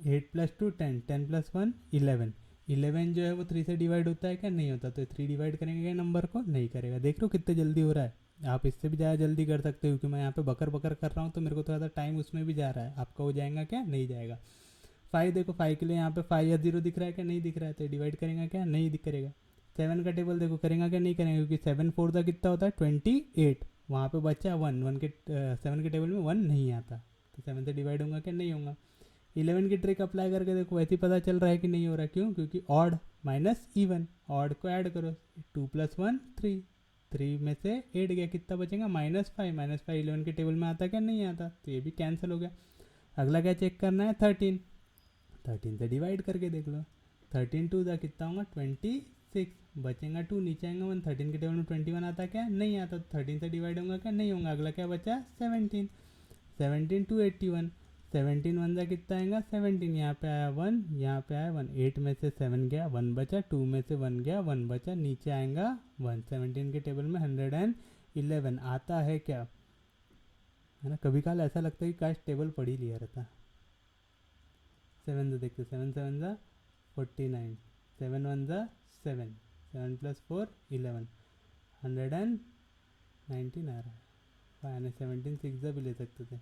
8 प्लस 2 10, 10 प्लस 1 11, 11 जो है वो 3 से डिवाइड होता है क्या नहीं होता, तो 3 डिवाइड करेंगे क्या नंबर को नहीं करेगा, देख लो कितने जल्दी हो रहा है, आप इससे भी ज़्यादा जल्दी कर सकते हो, क्योंकि मैं यहाँ पे बकर बकर कर रहा हूँ तो मेरे को थोड़ा सा टाइम उसमें भी जा रहा है, आपका हो जाएगा क्या नहीं जाएगा। 5 देखो 5 के लिए यहाँ पे 5 या 0 दिख रहा है क्या नहीं दिख रहा है, तो डिवाइड करेंगे क्या नहीं दिख करेगा। 7 का टेबल देखो करेंगे क्या नहीं करेंगे, क्योंकि 7 4 का कितना होता है 28, वहाँ पे बच्चा 1, 1 के 7 के टेबल में 1 नहीं आता, तो 7 से डिवाइड होगा क्या नहीं होगा। 11 की ट्रिक अप्लाई करके देखो वैसे ही पता चल रहा है कि नहीं हो रहा, क्यों, क्योंकि ऑड माइनस इवन, ऑड को ऐड करो 2 प्लस 1 3, 3 में से 8 गया कितना बचेगा -5, -5 11 के टेबल में आता क्या नहीं आता, तो ये भी कैंसिल हो गया। अगला क्या चेक करना है 13, 13 से डिवाइड करके देख लो, 13 2 दा कितना होगा 26, बचेगा 2 नीचे आएगा 1, 13 के टेबल में 21 आता क्या नहीं आता, तो 13 से डिवाइड होगा क्या नहीं होगा। अगला क्या बचा 17, 17 281, 17 1 ज़ा कितना आएगा 17, यहाँ पे आया 1 यहाँ पे आया 1, 8 में से 7 गया 1 बचा, 2 में से 1 गया 1 बचा, नीचे आएगा 1। 17 के टेबल में 111 आता है क्या, है ना, कभी काल ऐसा लगता है कि काश टेबल पढ़ ही लिया रहता। 7 ज़ा देखते 7 7 ज़ा 49, 7 1 ज़ा 7, 7 प्लस 4 11, 119 आ रहा है, यानी 17 6 ज़ा भी ले सकते थे,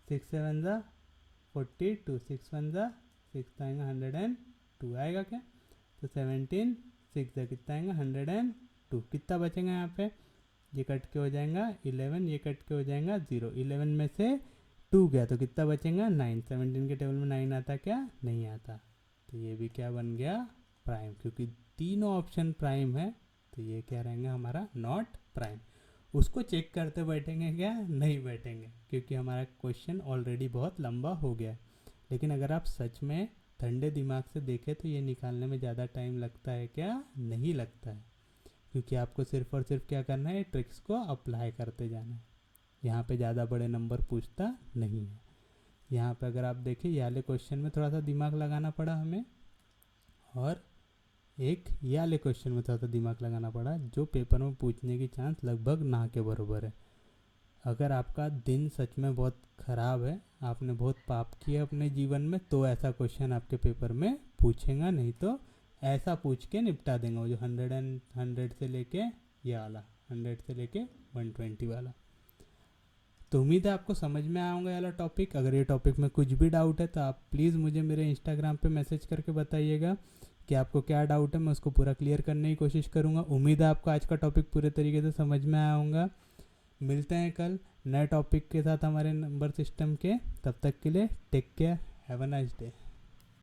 6 7 ज़ा 42, 6 1 ज़ा 6 आएगा 102 आएगा क्या, तो 17 6 ज़ा कितना आएगा 102, कितना बचेगा यहाँ पे, ये कट के हो जाएगा 11, ये कट के हो जाएगा 0, 11 में से 2 गया तो कितना बचेगा 9, 17 के टेबल में 9 आता क्या नहीं आता, तो ये भी क्या बन गया प्राइम, क्योंकि तीनों ऑप्शन प्राइम है, तो ये क्या रहेंगे हमारा नॉट प्राइम। उसको चेक करते बैठेंगे क्या नहीं बैठेंगे, क्योंकि हमारा क्वेश्चन ऑलरेडी बहुत लंबा हो गया। लेकिन अगर आप सच में ठंडे दिमाग से देखें तो ये निकालने में ज़्यादा टाइम लगता है क्या नहीं लगता है, क्योंकि आपको सिर्फ और सिर्फ क्या करना है ट्रिक्स को अप्लाई करते जाना है। यहाँ पे ज़्यादा बड़े नंबर पूछता नहीं है। यहाँ पे अगर आप देखें ये वाले क्वेश्चन में थोड़ा सा दिमाग लगाना पड़ा हमें, और एक ये वाले क्वेश्चन में थोड़ा सा दिमाग लगाना पड़ा, जो पेपर में पूछने की चांस लगभग ना के बराबर है। अगर आपका दिन सच में बहुत ख़राब है, आपने बहुत पाप किया अपने जीवन में, तो ऐसा क्वेश्चन आपके पेपर में पूछेगा, नहीं तो ऐसा पूछ के निपटा देंगे वो जो 100 से लेके ये वाला 100 से लेके 120 वाला। तो उम्मीद है आपको समझ में आया होगा ये वाला टॉपिक। अगर ये टॉपिक में कुछ भी डाउट है तो आप प्लीज़ मुझे मेरे इंस्टाग्राम पे मैसेज करके बताइएगा कि आपको क्या डाउट है, मैं उसको पूरा क्लियर करने की कोशिश करूँगा। उम्मीद है आपको आज का टॉपिक पूरे तरीके से समझ में आया होगा। मिलते हैं कल नए टॉपिक के साथ हमारे नंबर सिस्टम के, तब तक के लिए take care, have a nice day.